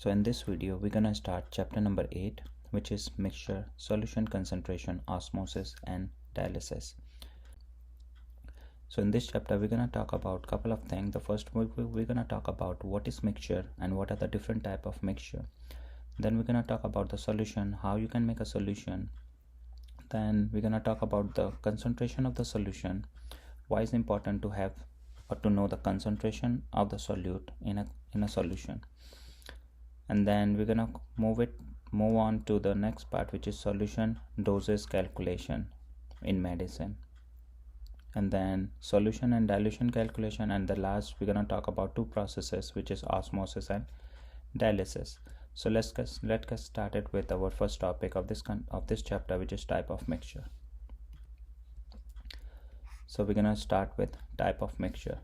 So in this video, we're gonna start chapter number 8, which is mixture, solution concentration, osmosis, and dialysis. So in this chapter, we're gonna talk about a couple of things. The first, we're gonna talk about what is mixture and what are the different type of mixture. Then we're gonna talk about the solution, how you can make a solution. Then we're gonna talk about the concentration of the solution, why it's important to have or to know the concentration of the solute in a solution. And then we're gonna move on to the next part, which is solution doses calculation in medicine, and then solution and dilution calculation, and the last we're gonna talk about two processes, which is osmosis and dialysis. So let's get started with our first topic of this chapter, which is type of mixture. So we're gonna start with type of mixture.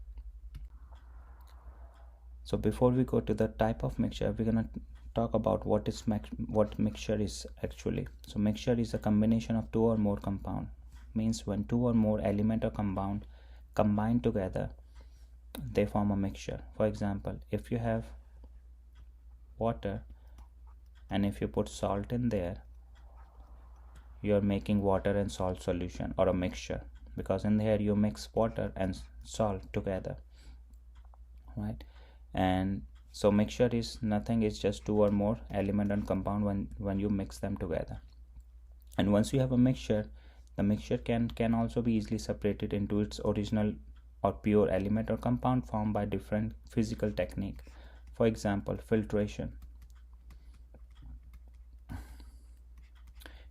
So before we go to the type of mixture, we're gonna talk about what mixture is actually. So mixture is a combination of two or more compound. Means when two or more element or compound combine together, they form a mixture. For example, if you have water and if you put salt in there, you're making water and salt solution or a mixture, because in there you mix water and salt together, right? And so mixture is nothing, it's just two or more element and compound when you mix them together. And once you have a mixture, the mixture can also be easily separated into its original or pure element or compound formed by different physical technique. For example, filtration.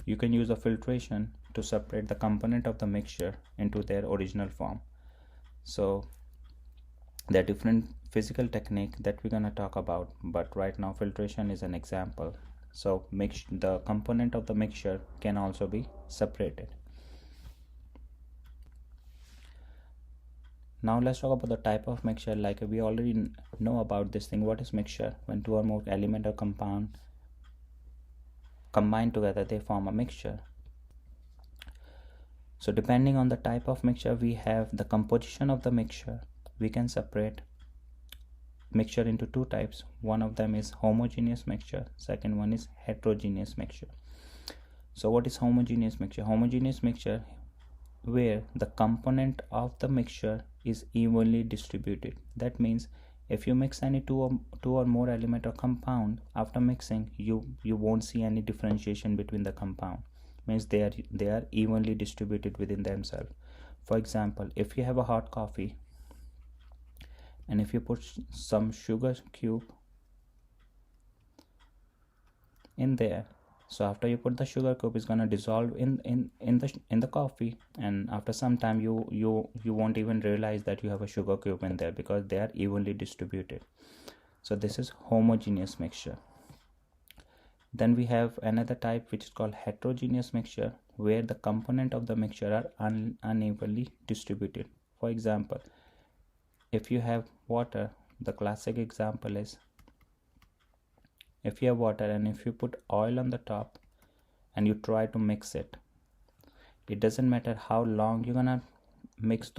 You can use a filtration to separate the component of the mixture into their original form. So there are different physical technique that we're gonna talk about, but right now filtration is an example. So the component of the mixture can also be separated. Now let's talk about the type of mixture. Like we already know about this thing, what is mixture? When two or more element or compound combine together, they form a mixture. So depending on the type of mixture, we have the composition of the mixture. We can separate mixture into two types. One of them is homogeneous mixture, second one is heterogeneous mixture. So what is homogeneous mixture? Homogeneous mixture where the component of the mixture is evenly distributed. That means if you mix any two or more element or compound, after mixing you won't see any differentiation between the compound. Means they are evenly distributed within themselves. For example, if you have a hot coffee and if you put some sugar cube in there, so after you put the sugar cube, it's gonna dissolve in the coffee, and after some time you won't even realize that you have a sugar cube in there, because they are evenly distributed. So this is homogeneous mixture. Then we have another type, which is called heterogeneous mixture, where the component of the mixture are unevenly distributed. For example, if you have water, the classic example is if you have water and if you put oil on the top and you try to mix it, it doesn't matter how long you're gonna mix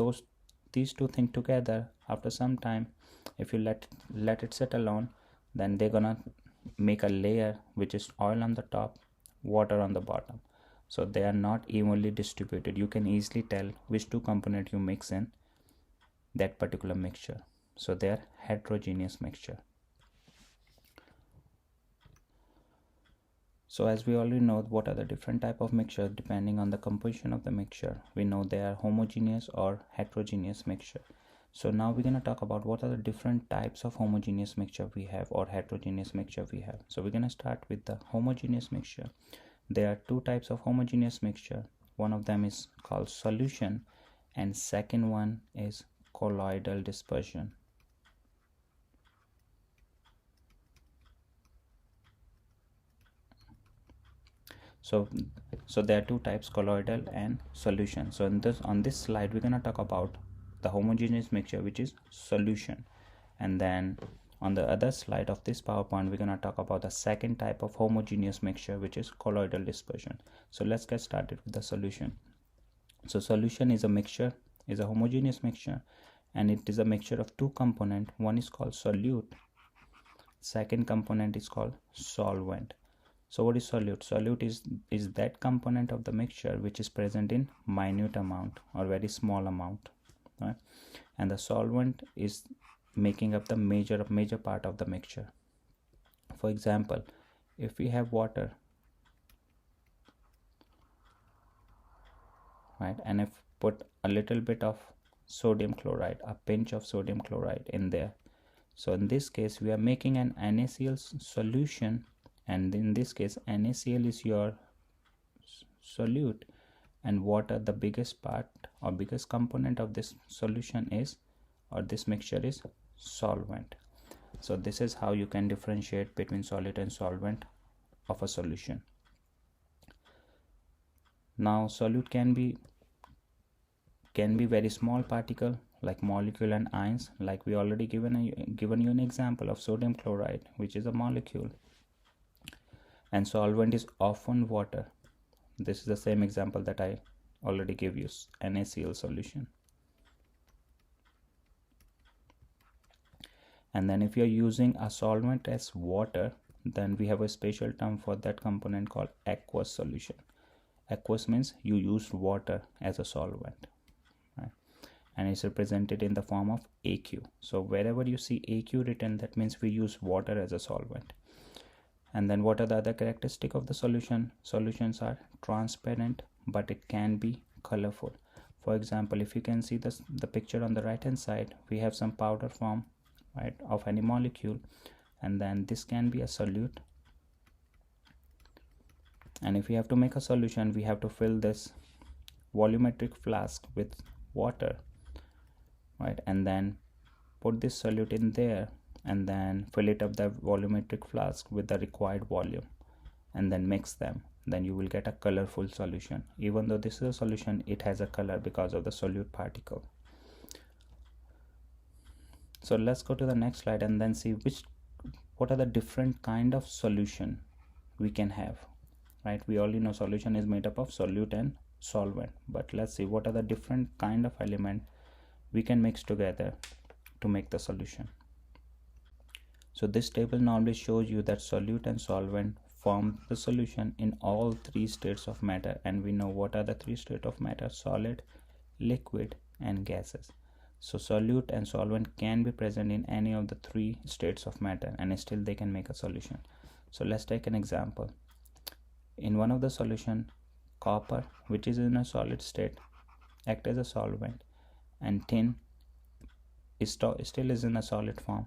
these two things together. After some time, if you let it sit alone, then they're gonna make a layer which is oil on the top, water on the bottom. So they are not evenly distributed. You can easily tell which two components you mix in that particular mixture. So they are heterogeneous mixture. So as we already know, what are the different type of mixture depending on the composition of the mixture. We know they are homogeneous or heterogeneous mixture. So now we're going to talk about what are the different types of homogeneous mixture we have or heterogeneous mixture we have. So we're going to start with the homogeneous mixture. There are two types of homogeneous mixture. One of them is called solution, and second one is colloidal dispersion. So there are two types, colloidal and solution. So on this slide we're going to talk about the homogeneous mixture, which is solution, and then on the other slide of this PowerPoint we're going to talk about the second type of homogeneous mixture, which is colloidal dispersion. So let's get started with the solution. So solution is a homogeneous mixture, and it is a mixture of two components. One is called solute Second component is called solvent. So what is solute? Solute is that component of the mixture which is present in minute amount or very small amount, right? And the solvent is making up the major part of the mixture. For example, if we have water, right, and if put a little bit of sodium chloride, a pinch of sodium chloride in there, so in this case we are making an NaCl solution, and in this case NaCl is your solute, and water, the biggest part or biggest component of this solution is, or this mixture is, solvent. So this is how you can differentiate between solute and solvent of a solution. Now solute can be very small particle like molecule and ions, like we already given you an example of sodium chloride, which is a molecule. And solvent is often water. This is the same example that I already gave you, NaCl solution. And then if you're using a solvent as water, then we have a special term for that component called aqueous solution. Aqueous means you used water as a solvent, right? And it's represented in the form of AQ. So wherever you see AQ written, that means we use water as a solvent. And then what are the other characteristics of the solution? Solutions are transparent, but it can be colorful. For example, if you can see the picture on the right hand side, we have some powder form, right, of any molecule, and then this can be a solute. And if we have to make a solution, we have to fill this volumetric flask with water, right, and then put this solute in there, and then fill it up the volumetric flask with the required volume, and then mix them. Then you will get a colorful solution. Even though this is a solution, it has a color because of the solute particle. So let's go to the next slide and then see what are the different kind of solution we can have, right? We already know solution is made up of solute and solvent, but let's see what are the different kind of element we can mix together to make the solution. So this table normally shows you that solute and solvent form the solution in all three states of matter, and we know what are the three states of matter: solid, liquid, and gases. So solute and solvent can be present in any of the three states of matter, and still they can make a solution. So let's take an example. In one of the solution, copper, which is in a solid state, act as a solvent, and tin still is in a solid form,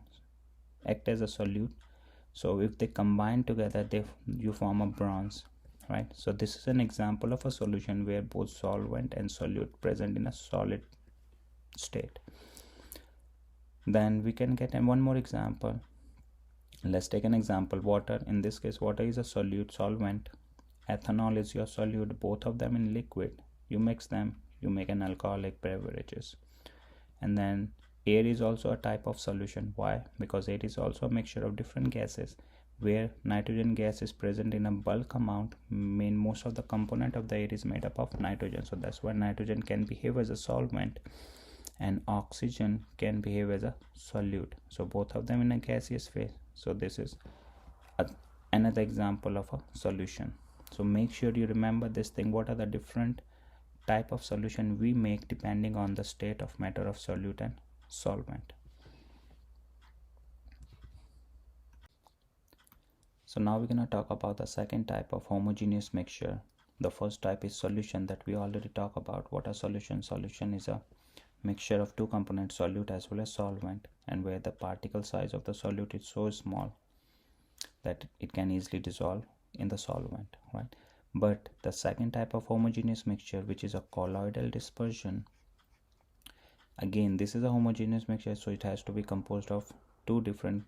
act as a solute. So if they combine together, you form a bronze, right? So this is an example of a solution where both solvent and solute present in a solid state. Then we can get one more example. Let's take an example, water. In this case, water is a solute solvent, ethanol is your solute, both of them in liquid. You mix them, you make an alcoholic beverages. And then air is also a type of solution. Why? Because it is also a mixture of different gases, where nitrogen gas is present in a bulk amount. Most of the component of the air is made up of nitrogen, so that's why nitrogen can behave as a solvent and oxygen can behave as a solute. So both of them in a gaseous phase. So this is another example of a solution. So make sure you remember this thing. What are the different type of solution we make depending on the state of matter of solute and solvent. So now we're going to talk about the second type of homogeneous mixture. The first type is solution, that we already talked about. What are solution? Solution is a mixture of two components, solute as well as solvent, and where the particle size of the solute is so small that it can easily dissolve in the solvent, right? But the second type of homogeneous mixture, which is a colloidal dispersion, again this is a homogeneous mixture, so it has to be composed of two different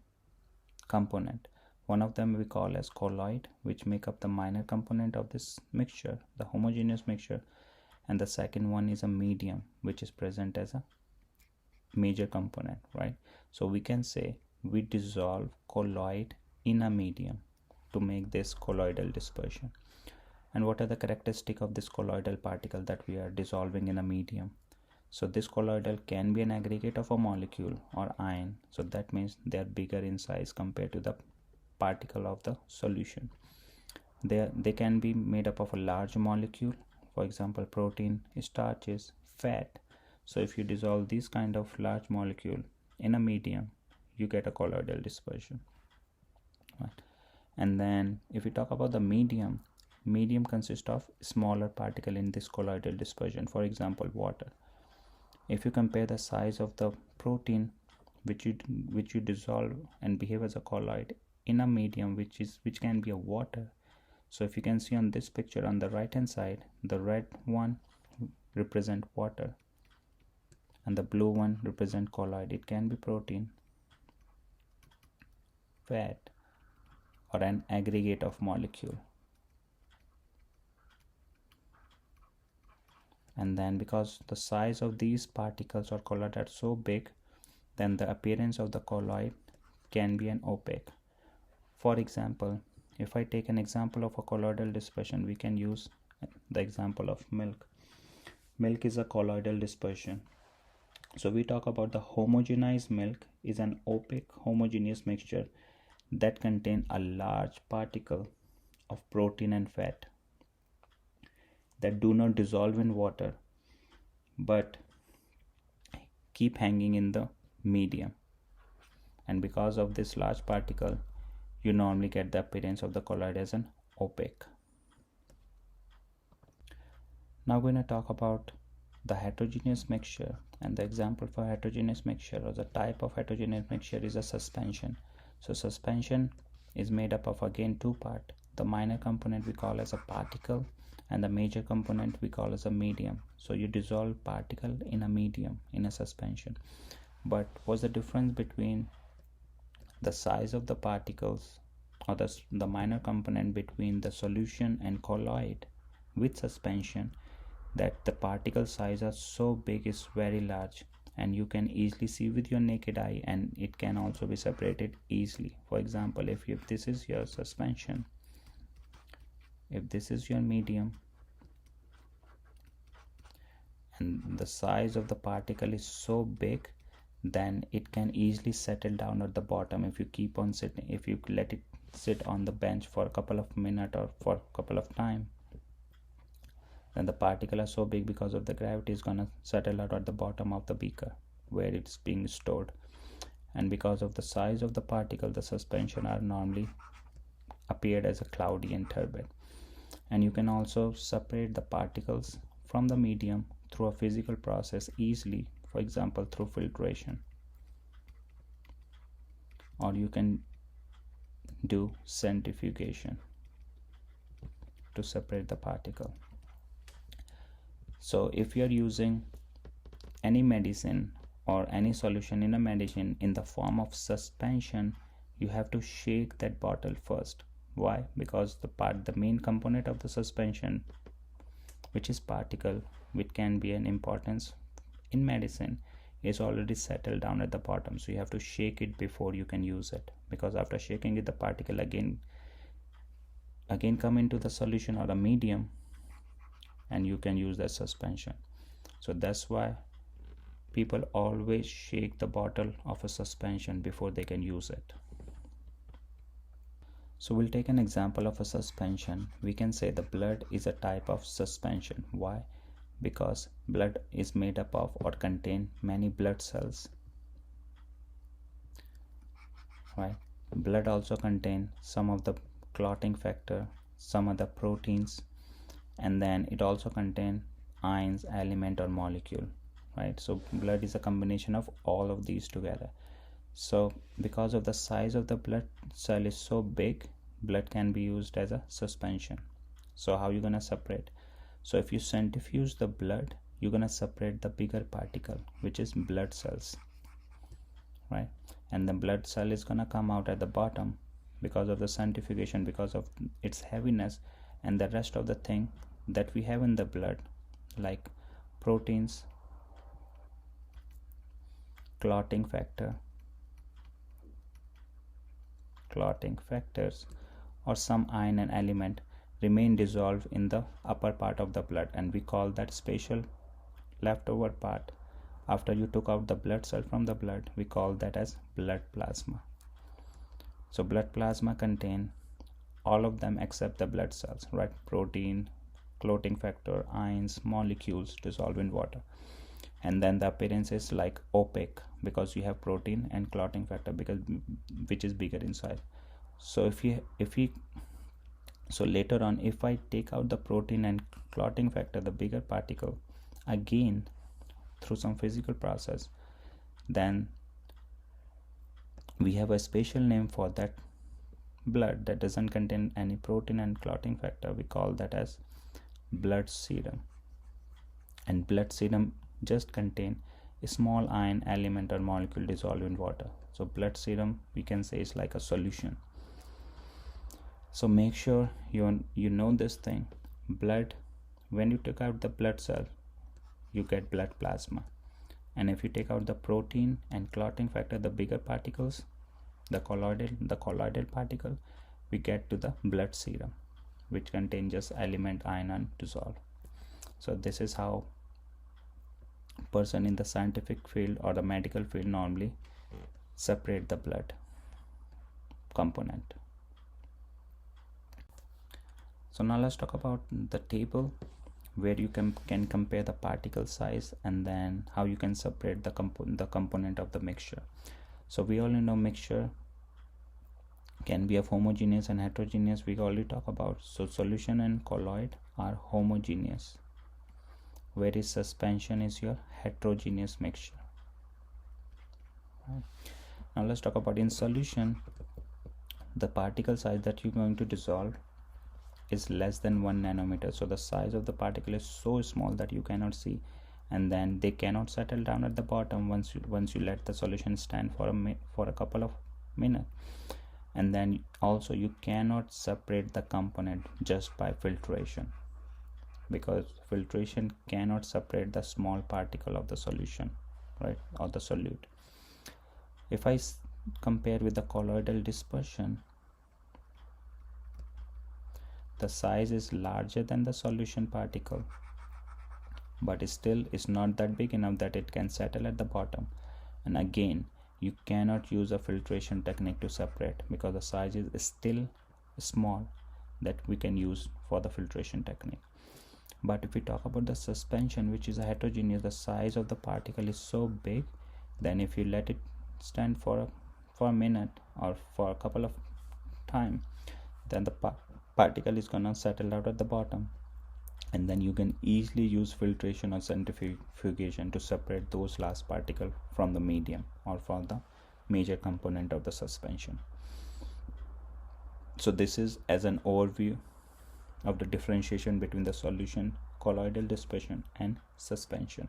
components. One of them we call as colloid, which make up the minor component of this mixture, the homogeneous mixture, and the second one is a medium, which is present as a major component, right? So we can say we dissolve colloid in a medium to make this colloidal dispersion. And what are the characteristics of this colloidal particle that we are dissolving in a medium? So this colloidal can be an aggregate of a molecule or ion, so that means they are bigger in size compared to the particle of the solution. They can be made up of a large molecule, for example protein, starches, fat. So if you dissolve this kind of large molecule in a medium, you get a colloidal dispersion, right? And then if we talk about the medium consists of smaller particle in this colloidal dispersion, for example water. If you compare the size of the protein which you dissolve and behave as a colloid in a medium which can be a water. So if you can see on this picture on the right hand side, the red one represent water and the blue one represent colloid. It can be protein, fat, or an aggregate of molecule. And then because the size of these particles or colloid are so big, then the appearance of the colloid can be an opaque. For example, if I take an example of a colloidal dispersion, we can use the example of milk. Milk is a colloidal dispersion. So we talk about the homogenized milk is an opaque homogeneous mixture that contain a large particle of protein and fat that do not dissolve in water but keep hanging in the medium. And because of this large particle, you normally get the appearance of the colloid as an opaque. Now we're going to talk about the heterogeneous mixture, and the example for heterogeneous mixture or the type of heterogeneous mixture is a suspension. So suspension is made up of again two parts. The minor component we call as a particle and the major component we call as a medium. So you dissolve particle in a medium in a suspension. But what's the difference between the size of the particles or the minor component between the solution and colloid with suspension? That the particle size are so big, is very large, and you can easily see with your naked eye, and it can also be separated easily. For example, if this is your suspension, if this is your medium, and the size of the particle is so big, then it can easily settle down at the bottom if you keep on sitting, if you let it sit on the bench for a couple of minutes or for a couple of time. Then the particle are so big, because of the gravity, is gonna settle out at the bottom of the beaker where it's being stored. And because of the size of the particle, the suspension are normally appeared as a cloudy and turbid. And you can also separate the particles from the medium through a physical process easily, for example through filtration, or you can do centrifugation to separate the particle. So if you are using any medicine or any solution in a medicine in the form of suspension, you have to shake that bottle first. Why? Because the main component of the suspension, which is particle, which can be an importance in medicine, is already settled down at the bottom. So you have to shake it before you can use it, because after shaking it, the particle again come into the solution or a medium, and you can use that suspension. So that's why people always shake the bottle of a suspension before they can use it. So we'll take an example of a suspension. We can say the blood is a type of suspension. Why? Because blood is made up of or contain many blood cells, right? Blood also contain some of the clotting factor, some of the proteins, and then it also contain ions, element, or molecule, right? So blood is a combination of all of these together. So because of the size of the blood cell is so big, blood can be used as a suspension. So how you gonna separate? So if you centrifuge the blood, you're gonna separate the bigger particle, which is blood cells, right? And the blood cell is gonna come out at the bottom because of the centrifugation, because of its heaviness, and the rest of the thing that we have in the blood, like proteins, clotting factors, or some ion and element, remain dissolved in the upper part of the blood, and we call that special leftover part After you took out the blood cell from the blood, we call that as blood plasma. So blood plasma contain all of them except the blood cells, right? Protein, clotting factor, ions, molecules dissolved in water. And then the appearance is like opaque because you have protein and clotting factor which is bigger inside. So so later on, if I take out the protein and clotting factor, the bigger particle, again through some physical process, then we have a special name for that blood that doesn't contain any protein and clotting factor. We call that as blood serum. And blood serum just contain a small ion element or molecule dissolved in water. So blood serum, we can say, is like a solution. So make sure you know this thing. Blood, when you take out the blood cell, you get blood plasma. And if you take out the protein and clotting factor, the bigger particles, the colloidal particle, we get to the blood serum, which contains just element, ion, and dissolve. So this is how person in the scientific field or the medical field normally separate the blood component. So now let's talk about the table where you can compare the particle size and then how you can separate the component of the mixture. So we already know mixture can be of homogeneous and heterogeneous. We already talk about. So solution and colloid are homogeneous, whereas suspension is your heterogeneous mixture. Right. Now let's talk about in solution, the particle size that you're going to dissolve is less than 1 nanometer. So the size of the particle is so small that you cannot see, and then they cannot settle down at the bottom once you let the solution stand for a couple of minutes. And then also you cannot separate the component just by filtration, because filtration cannot separate the small particle of the solution, right, or the solute. If I compare with the colloidal dispersion, the size is larger than the solution particle, but still is not that big enough that it can settle at the bottom. And again, you cannot use a filtration technique to separate because the size is still small that we can use for the filtration technique. But if we talk about the suspension, which is a heterogeneous, the size of the particle is so big, then if you let it stand for a minute or for a couple of time, then the particle is gonna settle out at the bottom, and then you can easily use filtration or centrifugation to separate those last particle from the medium or from the major component of the suspension. So this is as an overview of the differentiation between the solution, colloidal dispersion, and suspension.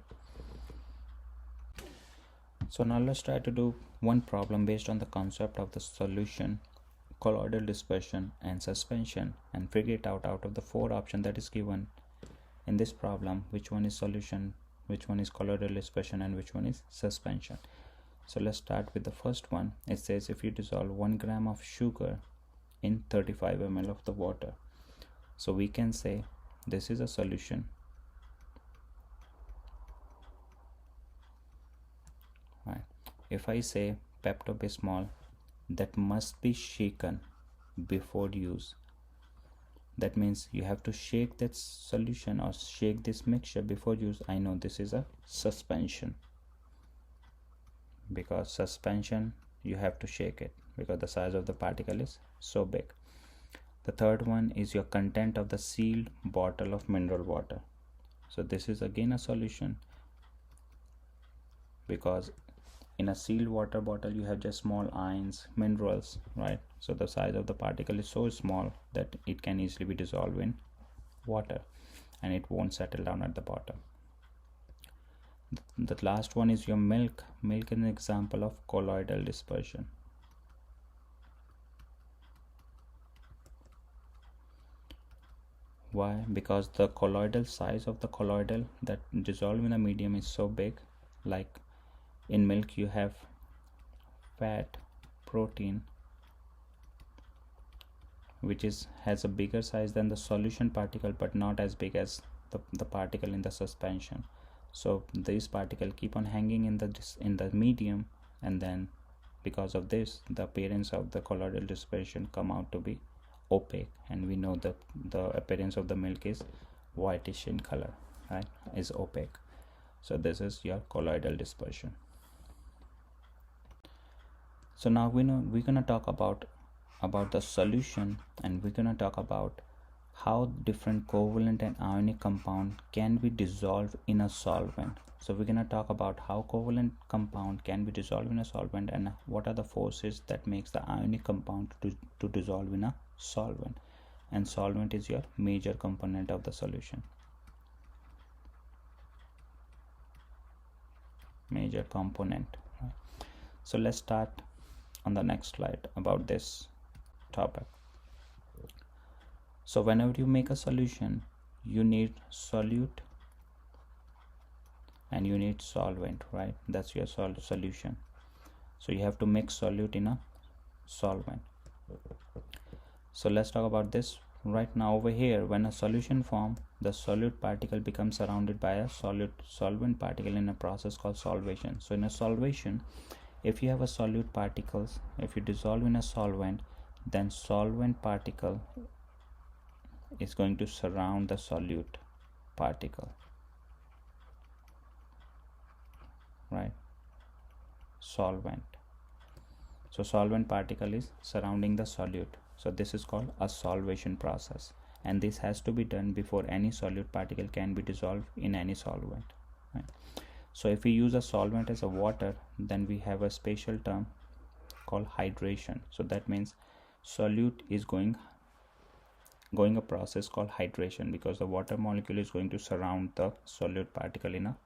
So now let's try to do one problem based on the concept of the solution, colloidal dispersion, and suspension, and figure it out of the 4 options that is given in this problem, which one is solution, which one is colloidal dispersion, and which one is suspension. So let's start with the first one. It says if you dissolve 1 gram of sugar in 35 ml of the water, so we can say this is a solution, right? If I say Pepto-Bismol, that must be shaken before use. That means you have to shake that solution or shake this mixture before use. I know this is a suspension, because suspension you have to shake it because the size of the particle is so big. The third one is your content of the sealed bottle of mineral water. So this is again a solution, because in a sealed water bottle you have just small ions, minerals, right? So the size of the particle is so small that it can easily be dissolved in water and it won't settle down at the bottom. The last one is your milk. Milk is an example of colloidal dispersion. Why? Because the colloidal size of the colloidal that dissolve in the medium is so big. Like in milk you have fat, protein, which has a bigger size than the solution particle, but not as big as the particle in the suspension. So these particles keep on hanging in the medium, and then because of this, the appearance of the colloidal dispersion come out to be opaque, and we know that the appearance of the milk is whitish in color, right, is opaque. So this is your colloidal dispersion. So now we're gonna talk about the solution, and we're gonna talk about how different covalent and ionic compound can be dissolved in a solvent. So we're gonna talk about how covalent compound can be dissolved in a solvent, and what are the forces that makes the ionic compound to dissolve in a solvent. And solvent is your major component of the solution. Major component. So let's start on the next slide about this topic. So whenever you make a solution, you need solute and you need solvent, right? That's your solution. So you have to mix solute in a solvent. So let's talk about this right now. Over here, when a solution forms, the solute particle becomes surrounded by a solvent particle in a process called solvation. So in a solvation, if you have a solute particles, if you dissolve in a solvent, then solvent particle is going to surround the solute particle, right? Solvent. So solvent particle is surrounding the solute. So this is called a solvation process, and this has to be done before any solute particle can be dissolved in any solvent, right? So if we use a solvent as a water, then we have a special term called hydration. So that means solute is going a process called hydration, because the water molecule is going to surround the solute particle in a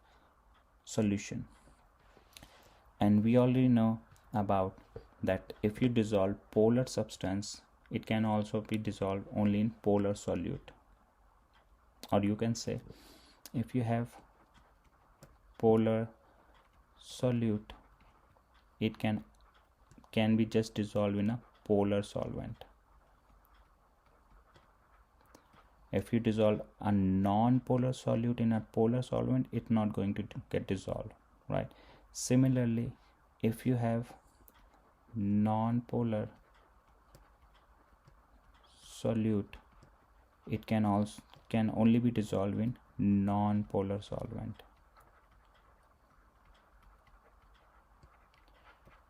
solution. And we already know about that if you dissolve polar substance, it can also be dissolved only in polar solute. Or you can say, if you have polar solute, it can be just dissolved in a polar solvent. If you dissolve a non-polar solute in a polar solvent, it's not going to get dissolved, right? Similarly, if you have non-polar solute, it can only be dissolved in non-polar solvent.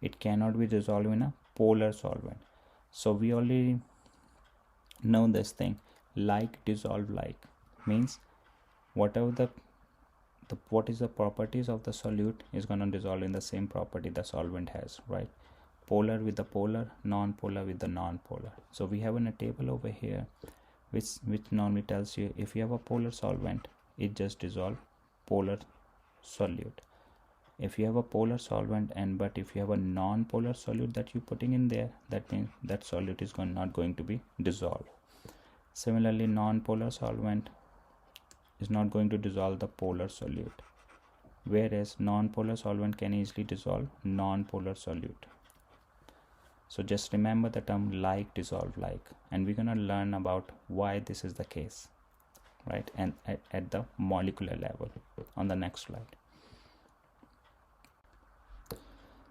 It cannot be dissolved in a polar solvent. So we already know this thing. Like dissolve like means whatever what is the properties of the solute is going to dissolve in the same property the solvent has, right? Polar with the polar, non-polar with the non-polar. So we have in a table over here which normally tells you if you have a polar solvent, it just dissolve polar solute. If you have a polar solvent but if you have a non-polar solute that you're putting in there, that means that solute is not going to be dissolved. Similarly, non-polar solvent is not going to dissolve the polar solute, whereas non-polar solvent can easily dissolve non-polar solute. So just remember the term like dissolve like, and we're going to learn about why this is the case, right? And at the molecular level on the next slide.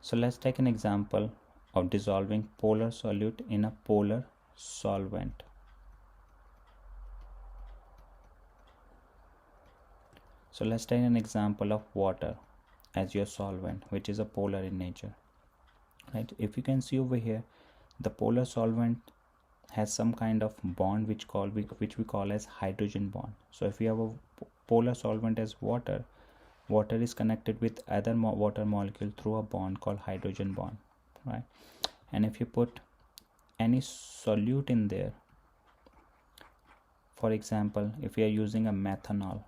So let's take an example of dissolving polar solute in a polar solvent. So let's take an example of water as your solvent, which is a polar in nature, right? If you can see over here, the polar solvent has some kind of bond which we call as hydrogen bond. So if you have a polar solvent as water is connected with other water molecule through a bond called hydrogen bond, right? And if you put any solute in there, for example, if we are using a methanol,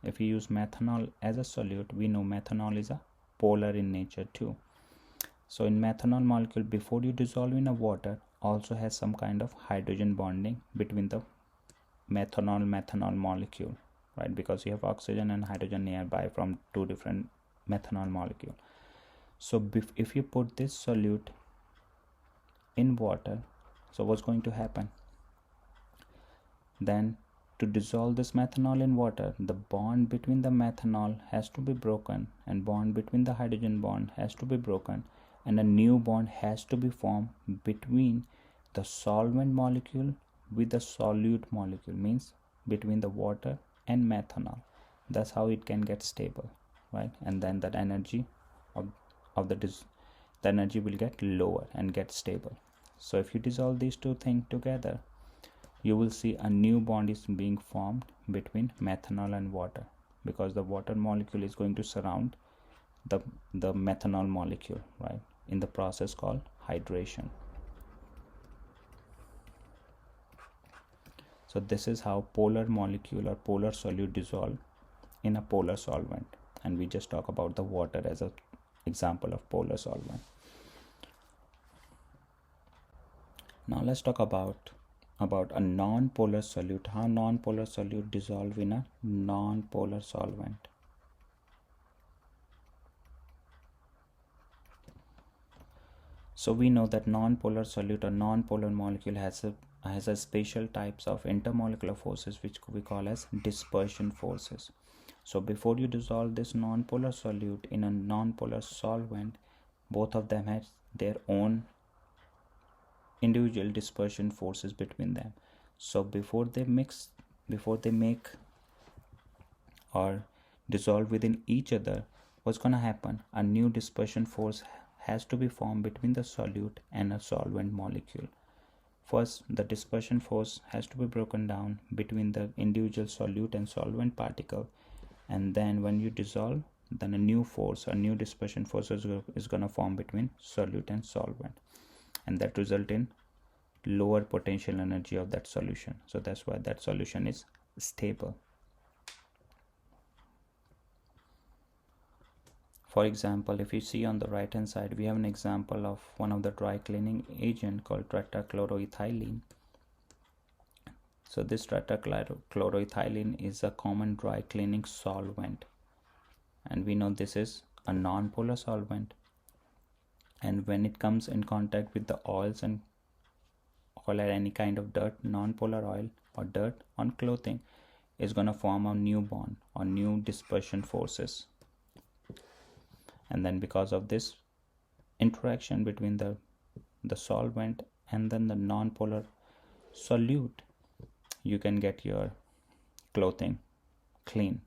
if you use methanol as a solute, we know methanol is a polar in nature too. So in methanol molecule, before you dissolve in a water, also has some kind of hydrogen bonding between the methanol molecule, right? Because you have oxygen and hydrogen nearby from two different methanol molecule. So if you put this solute in water, so what's going to happen? Then to dissolve this methanol in water, the bond between the methanol has to be broken, and bond between the hydrogen bond has to be broken, and a new bond has to be formed between the solvent molecule with the solute molecule, means between the water and methanol. That's how it can get stable, right? And then that energy of the energy will get lower and get stable. So if you dissolve these two things together, you will see a new bond is being formed between methanol and water, because the water molecule is going to surround the methanol molecule, right, in the process called hydration. So this is how polar molecule or polar solute dissolve in a polar solvent, and we just talk about the water as an example of polar solvent. Now let's talk about a non-polar solute, how non-polar solute dissolve in a non-polar solvent. So we know that non-polar solute or non-polar molecule has a special types of intermolecular forces which we call as dispersion forces. So before you dissolve this non-polar solute in a non-polar solvent, both of them have their own individual dispersion forces between them. So before they make or dissolve within each other, what's going to happen? A new dispersion force has to be formed between the solute and a solvent molecule. First, the dispersion force has to be broken down between the individual solute and solvent particle, and then when you dissolve, then a new dispersion force is going to form between solute and solvent, and that result in lower potential energy of that solution. So that's why that solution is stable. For example, if you see on the right hand side, we have an example of one of the dry cleaning agent called tetrachloroethylene. So this tetrachloroethylene is a common dry cleaning solvent, and we know this is a non-polar solvent, and when it comes in contact with the oils and oil or any kind of dirt, non-polar oil or dirt on clothing, is going to form a new bond or new dispersion forces. And then because of this interaction between the solvent and then the non-polar solute, you can get your clothing clean,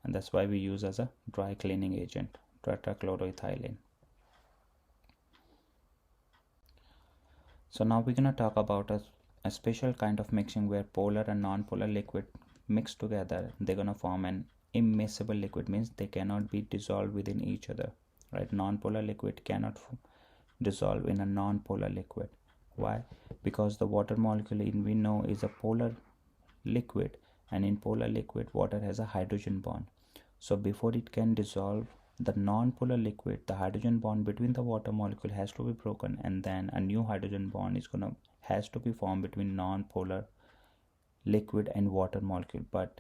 and that's why we use as a dry cleaning agent tetrachloroethylene. So now we're going to talk about a special kind of mixing where polar and non-polar liquid mix together. They're going to form an immiscible liquid, means they cannot be dissolved within each other, right? Non-polar liquid cannot dissolve in a non-polar liquid. Why? Because the water molecule we know is a polar liquid, and in polar liquid water has a hydrogen bond. So before it can dissolve the non-polar liquid, the hydrogen bond between the water molecule has to be broken, and then a new hydrogen bond has to be formed between non-polar liquid and water molecule. But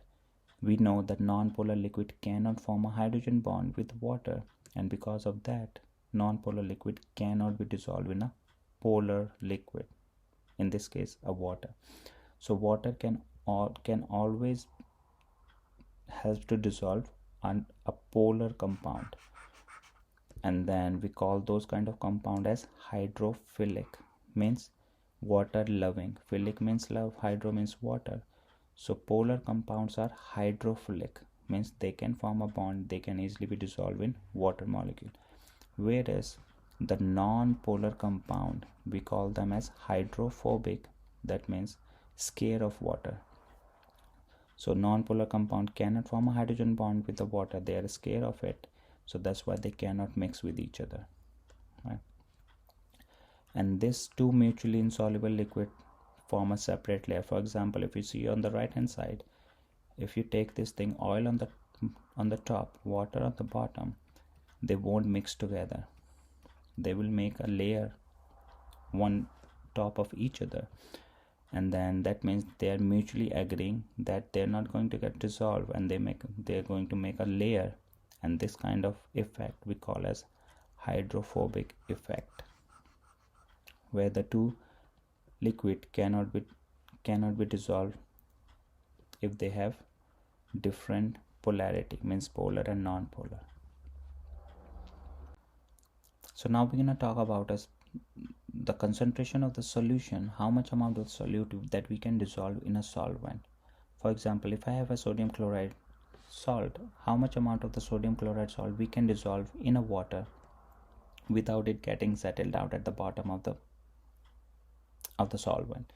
we know that non-polar liquid cannot form a hydrogen bond with water, and because of that, non-polar liquid cannot be dissolved in a polar liquid, in this case a water. So water can always help to dissolve a polar compound, and then we call those kind of compound as hydrophilic, means water loving. Philic means love, hydro means water. So polar compounds are hydrophilic, means they can form a bond, they can easily be dissolved in water molecule. Whereas the non-polar compound, we call them as hydrophobic, that means scared of water. So non-polar compound cannot form a hydrogen bond with the water, they are scared of it, so that's why they cannot mix with each other, right? And these two mutually insoluble liquid form a separate layer. For example, if you see on the right hand side, if you take this thing, oil on the top, water on the bottom, they won't mix together, they will make a layer one top of each other, and then that means they are mutually agreeing that they're not going to get dissolved, and they're going to make a layer, and this kind of effect we call as hydrophobic effect, where the two liquid cannot be cannot be dissolved if they have different polarity, means polar and non-polar. So now we're going to talk about the concentration of the solution, how much amount of solute that we can dissolve in a solvent. For example, if I have a sodium chloride salt, how much amount of the sodium chloride salt we can dissolve in a water without it getting settled out at the bottom of the solvent.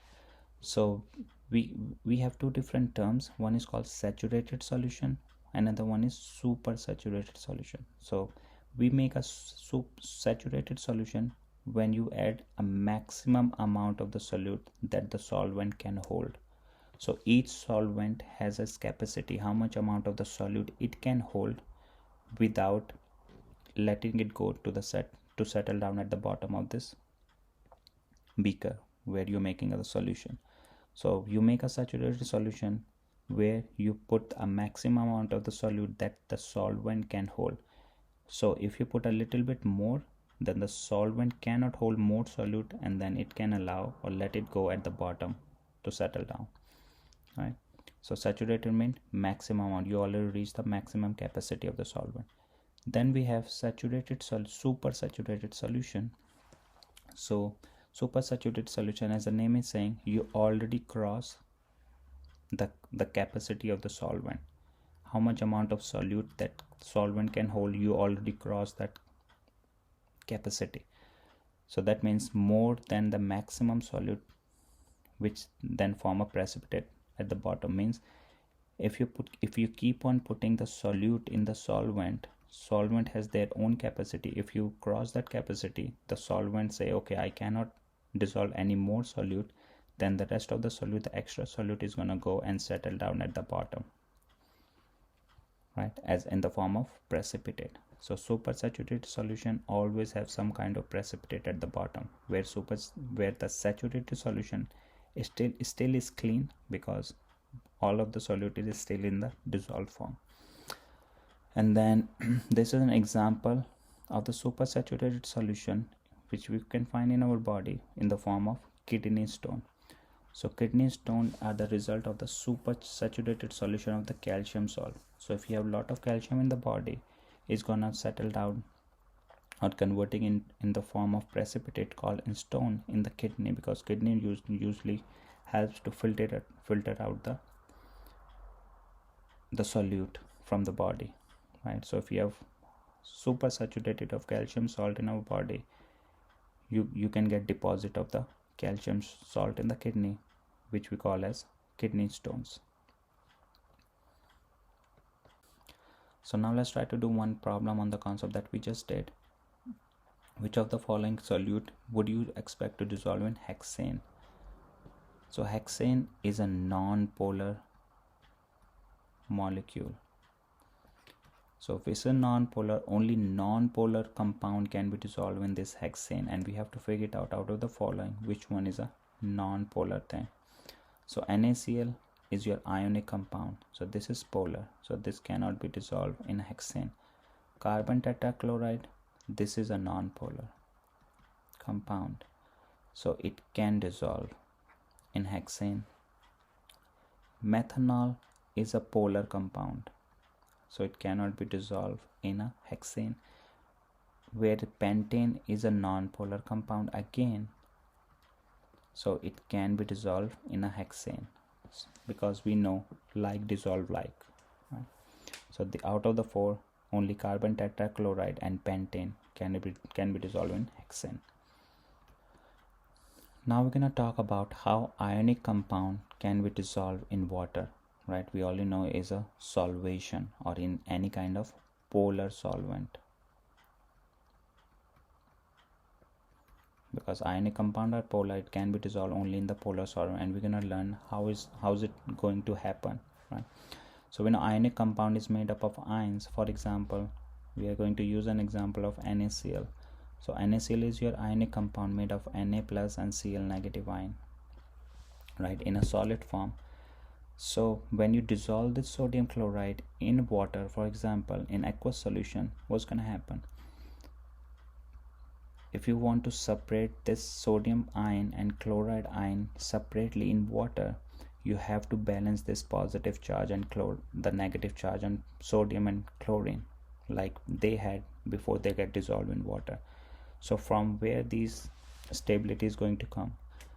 So we have two different terms. One is called saturated solution, another one is super saturated solution. So we make a saturated solution when you add a maximum amount of the solute that the solvent can hold. So each solvent has its capacity, how much amount of the solute it can hold without letting it go to settle down at the bottom of this beaker where you're making the solution. So you make a saturated solution where you put a maximum amount of the solute that the solvent can hold. So if you put a little bit more, then the solvent cannot hold more solute, and then it can allow or let it go at the bottom to settle down, right? So saturated means maximum amount, you already reached the maximum capacity of the solvent. Then we have saturated super saturated solution. So super saturated solution, as the name is saying, you already cross the capacity of the solvent. How much amount of solute that solvent can hold, you already cross that capacity. So that means more than the maximum solute, which then form a precipitate at the bottom. Means if you keep on putting the solute in the solvent has their own capacity. If you cross that capacity, the solvent say, okay, I cannot dissolve any more solute, then the rest of the solute, the extra solute, is going to go and settle down at the bottom, right, as in the form of precipitate. So supersaturated solution always have some kind of precipitate at the bottom, where the saturated solution is still is clean, because all of the solute is still in the dissolved form. And then this is an example of the supersaturated solution which we can find in our body in the form of kidney stone. So kidney stone are the result of the supersaturated solution of the calcium salt. So if you have a lot of calcium in the body, it's gonna settle down or converting in the form of precipitate called in stone in the kidney, because kidney usually helps to filter out the solute from the body, right? So if you have supersaturated of calcium salt in our body, you can get deposit of the calcium salt in the kidney, which we call as kidney stones. So now let's try to do one problem on the concept that we just did. Which of the following solute would you expect to dissolve in hexane? So hexane is a non-polar molecule. So if it's a non-polar, only non-polar compound can be dissolved in this hexane, and we have to figure it out of the following which one is a non-polar thing. So NaCl is your ionic compound, so this is polar, so this cannot be dissolved in hexane. Carbon tetrachloride, this is a non-polar compound, so it can dissolve in hexane. Methanol is a polar compound, so it cannot be dissolved in a hexane. Where pentane is a non-polar compound again, so it can be dissolved in a hexane, because we know like dissolve like, right? So out of the four, only carbon tetrachloride and pentane can be dissolved in hexane. Now we're going to talk about how ionic compound can be dissolved in water, right? We already know is a solvation or in any kind of polar solvent, because ionic compound are polar, it can be dissolved only in the polar solvent, and we're going to learn how is it going to happen, right? So when an ionic compound is made up of ions, for example, we are going to use an example of NaCl. So NaCl is your ionic compound made of Na plus and Cl negative ion, right, in a solid form. So when you dissolve this sodium chloride in water, for example in aqueous solution, what's going to happen? if you want to separate this sodium ion and chloride ion separately in water, you have to balance this positive charge and the negative charge on sodium and chlorine like they had before they get dissolved in water. So from where these stability is going to come?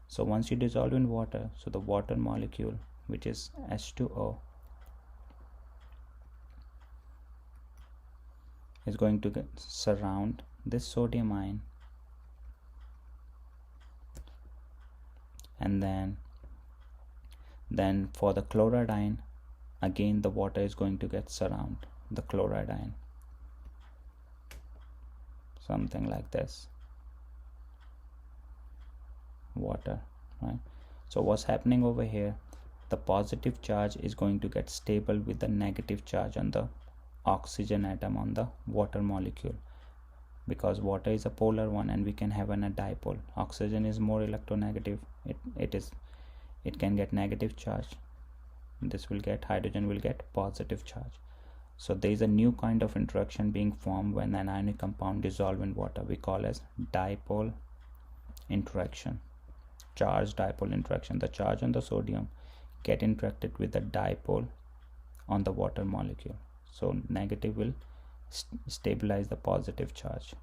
So once you dissolve in water, so the water molecule, which is H2O, is going to surround this sodium ion, and then for the chloride ion, again the water is going to get surround the chloride ion, something like this, water, right? So what's happening over here, the positive charge is going to get stable with the negative charge on the oxygen atom on the water molecule, because water is a polar one and we can have a dipole. Oxygen is more electronegative, it can get negative charge, this will get, hydrogen will get positive charge. So there is a new kind of interaction being formed when an ionic compound dissolve in water, we call as dipole interaction, charge dipole interaction. The charge on the sodium get interacted with the dipole on the water molecule, so negative will stabilize the positive charge,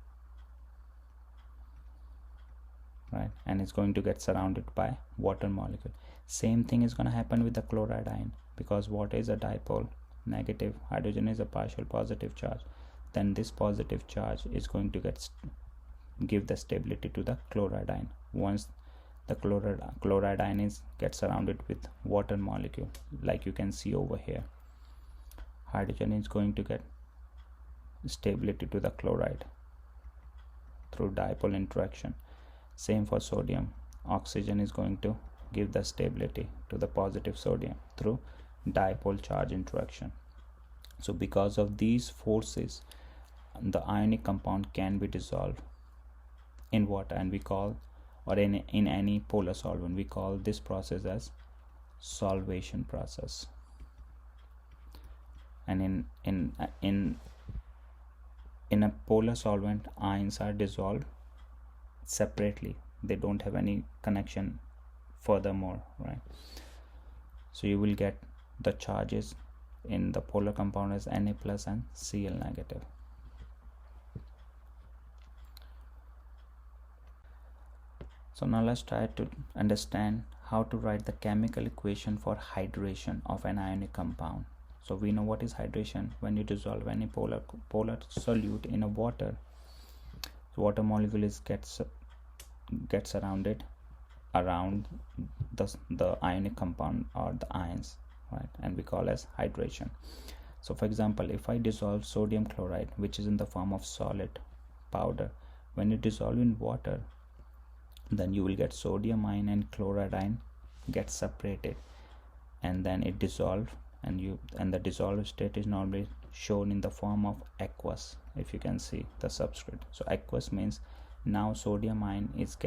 right, and it's going to get surrounded by water molecule. Same thing is going to happen with the chloride ion, because water is a dipole, negative, hydrogen is a partial positive charge, then this positive charge is going to give the stability to the chloride ion. Once the chloride ion is get surrounded with water molecule, like you can see over here, hydrogen is going to get stability to the chloride through dipole interaction. Same for sodium, oxygen is going to give the stability to the positive sodium through dipole charge interaction. So because of these forces, the ionic compound can be dissolved in water, and we call, or in any polar solvent, we call this process as solvation process. And in a polar solvent, ions are dissolved separately, they don't have any connection furthermore, right? So you will get the charges in the polar compound as Na plus and Cl negative. So now let's try to understand how to write the chemical equation for hydration of an ionic compound. So we know what is hydration. When you dissolve any polar solute in a water, the water molecule gets surrounded around the ionic compound or the ions, right, and we call as hydration. So for example, if I dissolve sodium chloride, which is in the form of solid powder, when you dissolve in water, then you will get sodium ion and chloride ion get separated, and then it dissolve, and the dissolved state is normally shown in the form of aqueous, if you can see the subscript. So aqueous means now sodium ion is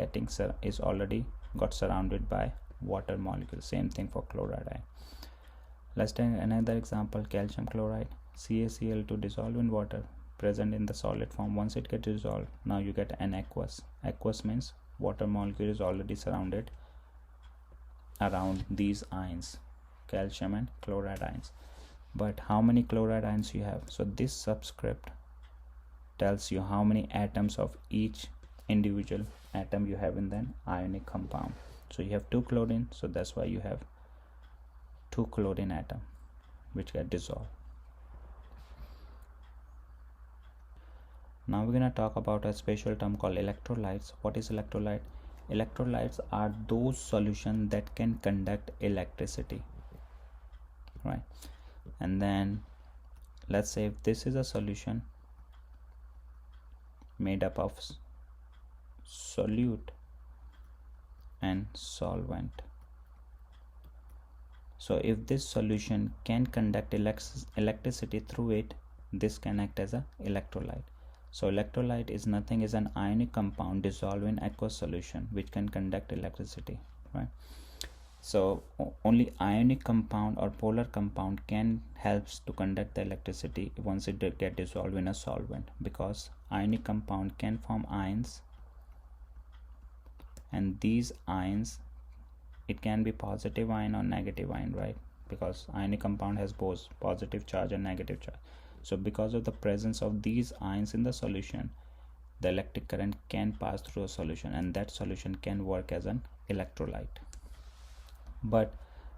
already got surrounded by water molecule. Same thing for chloride ion. Let's take another example, calcium chloride, CaCl2 dissolve in water, present in the solid form. Once it gets dissolved, now you get an aqueous. Aqueous means water molecule is already surrounded around these ions, calcium and chloride ions. But how many chloride ions you have? So this subscript tells you how many atoms of each individual atom you have in the ionic compound. So you have 2 chlorine, so that's why you have 2 chlorine atom which get dissolved. Now we're going to talk about a special term called electrolytes. What is electrolyte? Electrolytes are those solutions that can conduct electricity, right? And then let's say if this is a solution made up of solute and solvent. So if this solution can conduct electricity through it, this can act as an electrolyte. So electrolyte is nothing, is an ionic compound dissolved in aqueous solution which can conduct electricity, right? So only ionic compound or polar compound can helps to conduct the electricity once it get dissolved in a solvent, because ionic compound can form ions and these ions, it can be positive ion or negative ion, right? Because ionic compound has both positive charge and negative charge. So because of the presence of these ions in the solution, the electric current can pass through a solution, and that solution can work as an electrolyte. But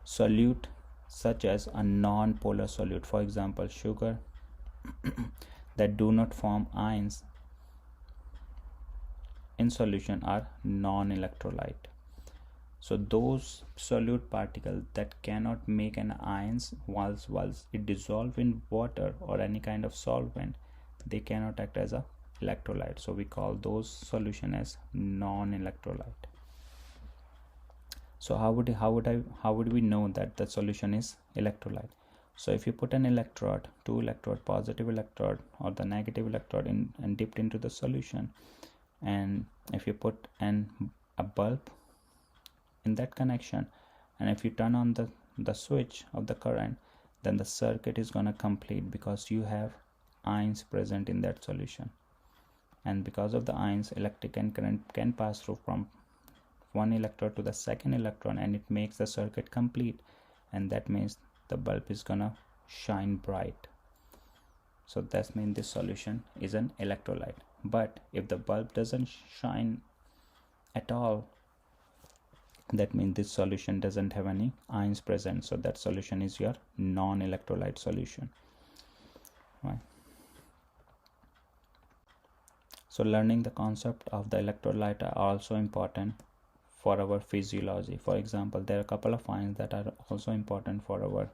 solute such as a non-polar solute, for example sugar, that do not form ions in solution are non-electrolyte. So those solute particles that cannot make an ions once it dissolve in water or any kind of solvent, they cannot act as a electrolyte. So we call those solution as non-electrolyte. So how would we know that the solution is electrolyte? So if you put an electrode, two electrode, positive electrode or the negative electrode in and dipped into the solution, and if you put a bulb in that connection, and if you turn on the switch of the current, then the circuit is gonna complete because you have ions present in that solution. And because of the ions, electric and current can pass through from one electrode to the second electron, and it makes the circuit complete, and that means the bulb is gonna shine bright. So that means this solution is an electrolyte. But if the bulb doesn't shine at all, that means this solution doesn't have any ions present, so that solution is your non-electrolyte solution, right? So learning the concept of the electrolyte are also important for our physiology. For example, there are a couple of ions that are also important for our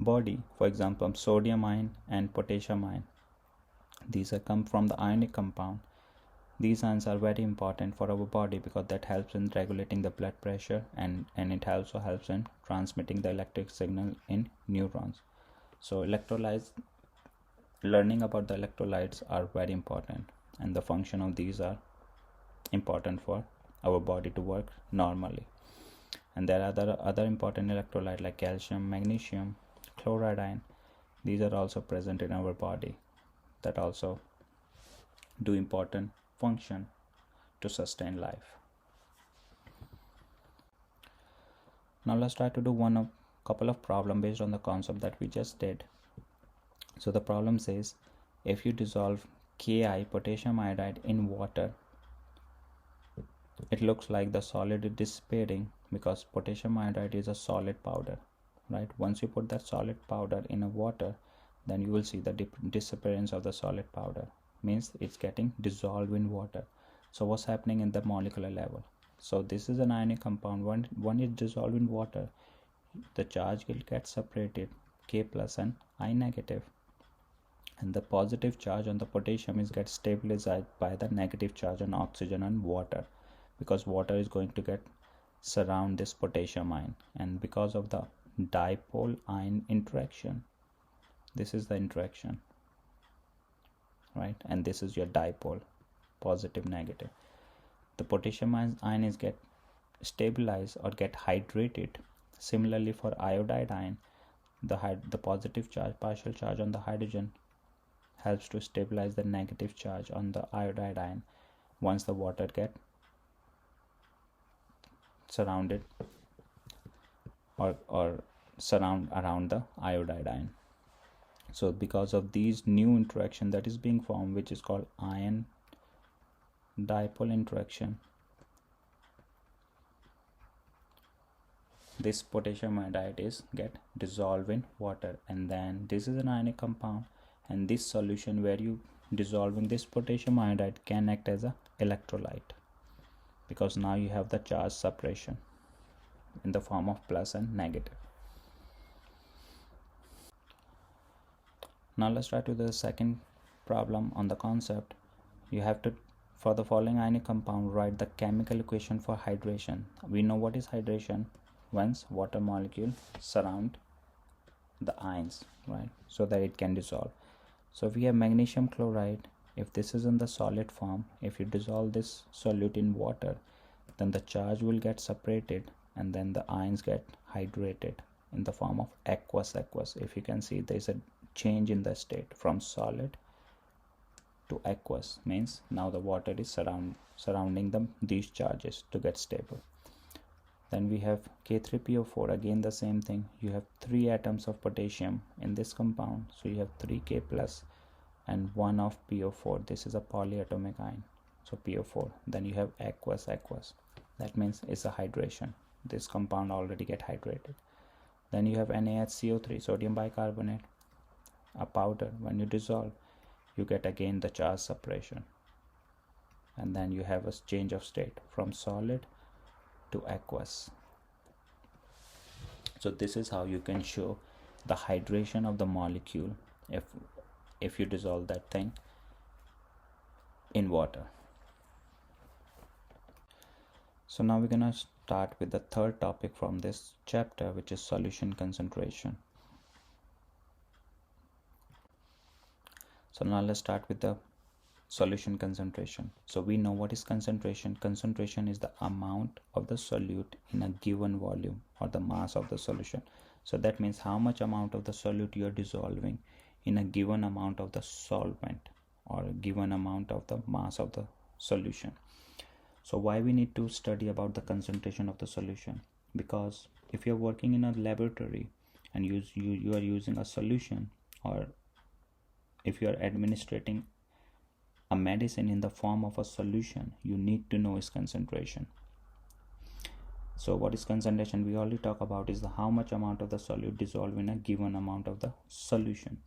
body. For example, sodium ion and potassium ion. These are come from the ionic compound. These ions are very important for our body because that helps in regulating the blood pressure, and it also helps in transmitting the electric signal in neurons. So learning about the electrolytes are very important, and the function of these are important for our body to work normally. And there are other important electrolytes like calcium, magnesium, chloride ion. These are also present in our body that also do important function to sustain life. Now let's try to do couple of problem based on the concept that we just did. So the problem says, if you dissolve Ki, potassium iodide, in water, it looks like the solid is dissipating because potassium iodide is a solid powder, right? Once you put that solid powder in a water, then you will see the disappearance of the solid powder, means it's getting dissolved in water. So what's happening in the molecular level? So this is an ionic compound. When it dissolved in water, the charge will get separated, K plus and I negative, and the positive charge on the potassium is get stabilized by the negative charge on oxygen and water, because water is going to get surround this potassium ion, and because of the dipole ion interaction, this is the interaction, right? And this is your dipole, positive negative. The potassium ion is get stabilized or get hydrated. Similarly for iodide ion, the positive charge, partial charge on the hydrogen helps to stabilize the negative charge on the iodide ion once the water get surrounded or surround around the iodide ion. So because of these new interaction that is being formed, which is called ion dipole interaction, this potassium iodide is get dissolved in water, and then this is an ionic compound, and this solution where you dissolving this potassium iodide can act as a electrolyte, because now you have the charge separation in the form of plus and negative. Now let's try to the second problem on the concept. You have to, for the following ionic compound, write the chemical equation for hydration. We know what is hydration once water molecule surround the ions, right, so that it can dissolve. So if we have magnesium chloride, if this is in the solid form, if you dissolve this solute in water, then the charge will get separated, and then the ions get hydrated in the form of aqueous. If you can see, there is a change in the state from solid to aqueous, means now the water is surrounding these charges to get stable. Then we have K3PO4, again the same thing. You have 3 atoms of potassium in this compound, so you have 3K plus and 1 of PO4. This is a polyatomic ion, so PO4. Then you have aqueous. That means it's a hydration. This compound already get hydrated. Then you have NaHCO3, sodium bicarbonate, a powder. When you dissolve, you get again the charge separation, and then you have a change of state from solid to aqueous. So this is how you can show the hydration of the molecule if you dissolve that thing in water. So now we're gonna start with the third topic from this chapter, which is solution concentration. So now let's start with the solution concentration. So we know what is concentration. Concentration is the amount of the solute in a given volume, or the mass of the solution. So that means how much amount of the solute you are dissolving in a given amount of the solvent, or a given amount of the mass of the solution. So why we need to study about the concentration of the solution? Because if you're working in a laboratory and you are using a solution, or if you are administrating a medicine in the form of a solution, you need to know its concentration. So what is concentration? We already talk about is the how much amount of the solute dissolved in a given amount of the solution,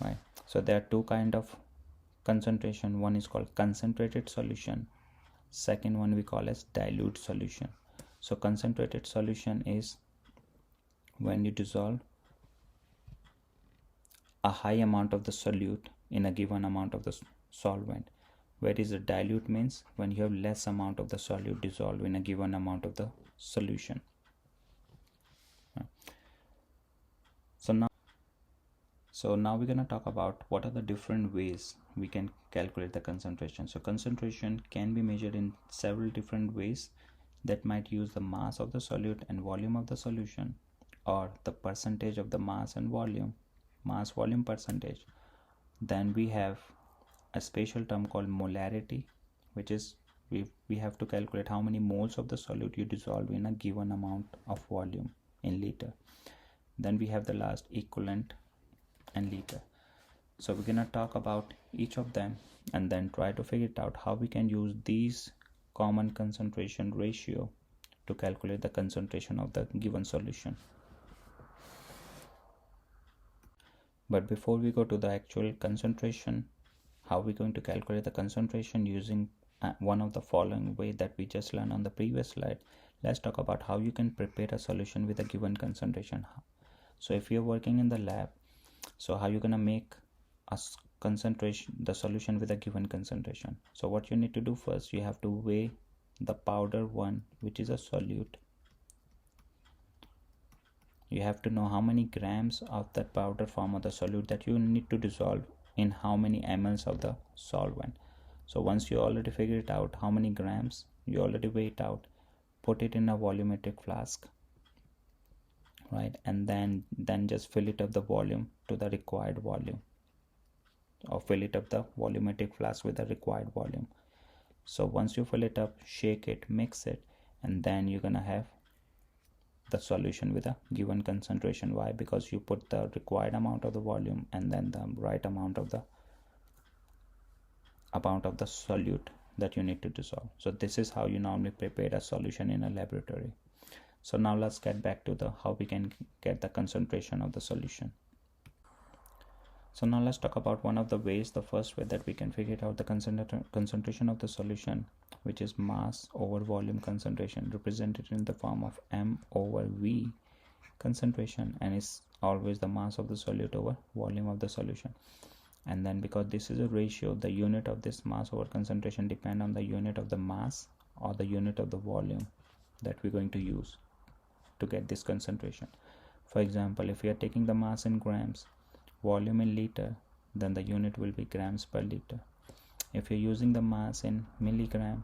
right? So there are two kind of concentration. One is called concentrated solution, second one we call as dilute solution. So concentrated solution is when you dissolve a high amount of the solute in a given amount of the solvent, whereas the dilute means when you have less amount of the solute dissolved in a given amount of the solution. So now we're going to talk about what are the different ways we can calculate the concentration. So concentration can be measured in several different ways that might use the mass of the solute and volume of the solution, or the percentage of the mass and volume, mass volume percentage. Then we have a special term called molarity, which is we have to calculate how many moles of the solute you dissolve in a given amount of volume in liter. Then we have the last equivalent and liter. So we're gonna talk about each of them and then try to figure it out how we can use these common concentration ratio to calculate the concentration of the given solution. But before we go to the actual concentration, how we're going to calculate the concentration using one of the following way that we just learned on the previous slide, let's talk about how you can prepare a solution with a given concentration. So if you're working in the lab, so how you're gonna make a concentration, the solution with a given concentration. So what you need to do first, you have to weigh the powder one, which is a solute. You have to know how many grams of that powder form of the solute that you need to dissolve in how many mLs of the solvent. So once you already figure it out how many grams, you already weigh it out, put it in a volumetric flask, right? And then just fill it up the volume to the required volume, or fill it up the volumetric flask with the required volume. So once you fill it up, shake it, mix it, and then you're gonna have the solution with a given concentration. Why? Because you put the required amount of the volume and then the right amount of the solute that you need to dissolve. So this is how you normally prepare a solution in a laboratory. So now let's get back to the how we can get the concentration of the solution. So now let's talk about one of the ways, the first way that we can figure out the concentration of the solution, which is mass over volume concentration, represented in the form of M over V concentration, and is always the mass of the solute over volume of the solution. And then because this is a ratio, the unit of this mass over concentration depend on the unit of the mass or the unit of the volume that we're going to use to get this concentration. For example, if we are taking the mass in grams, volume in liter, then the unit will be grams per liter. If you're using the mass in milligram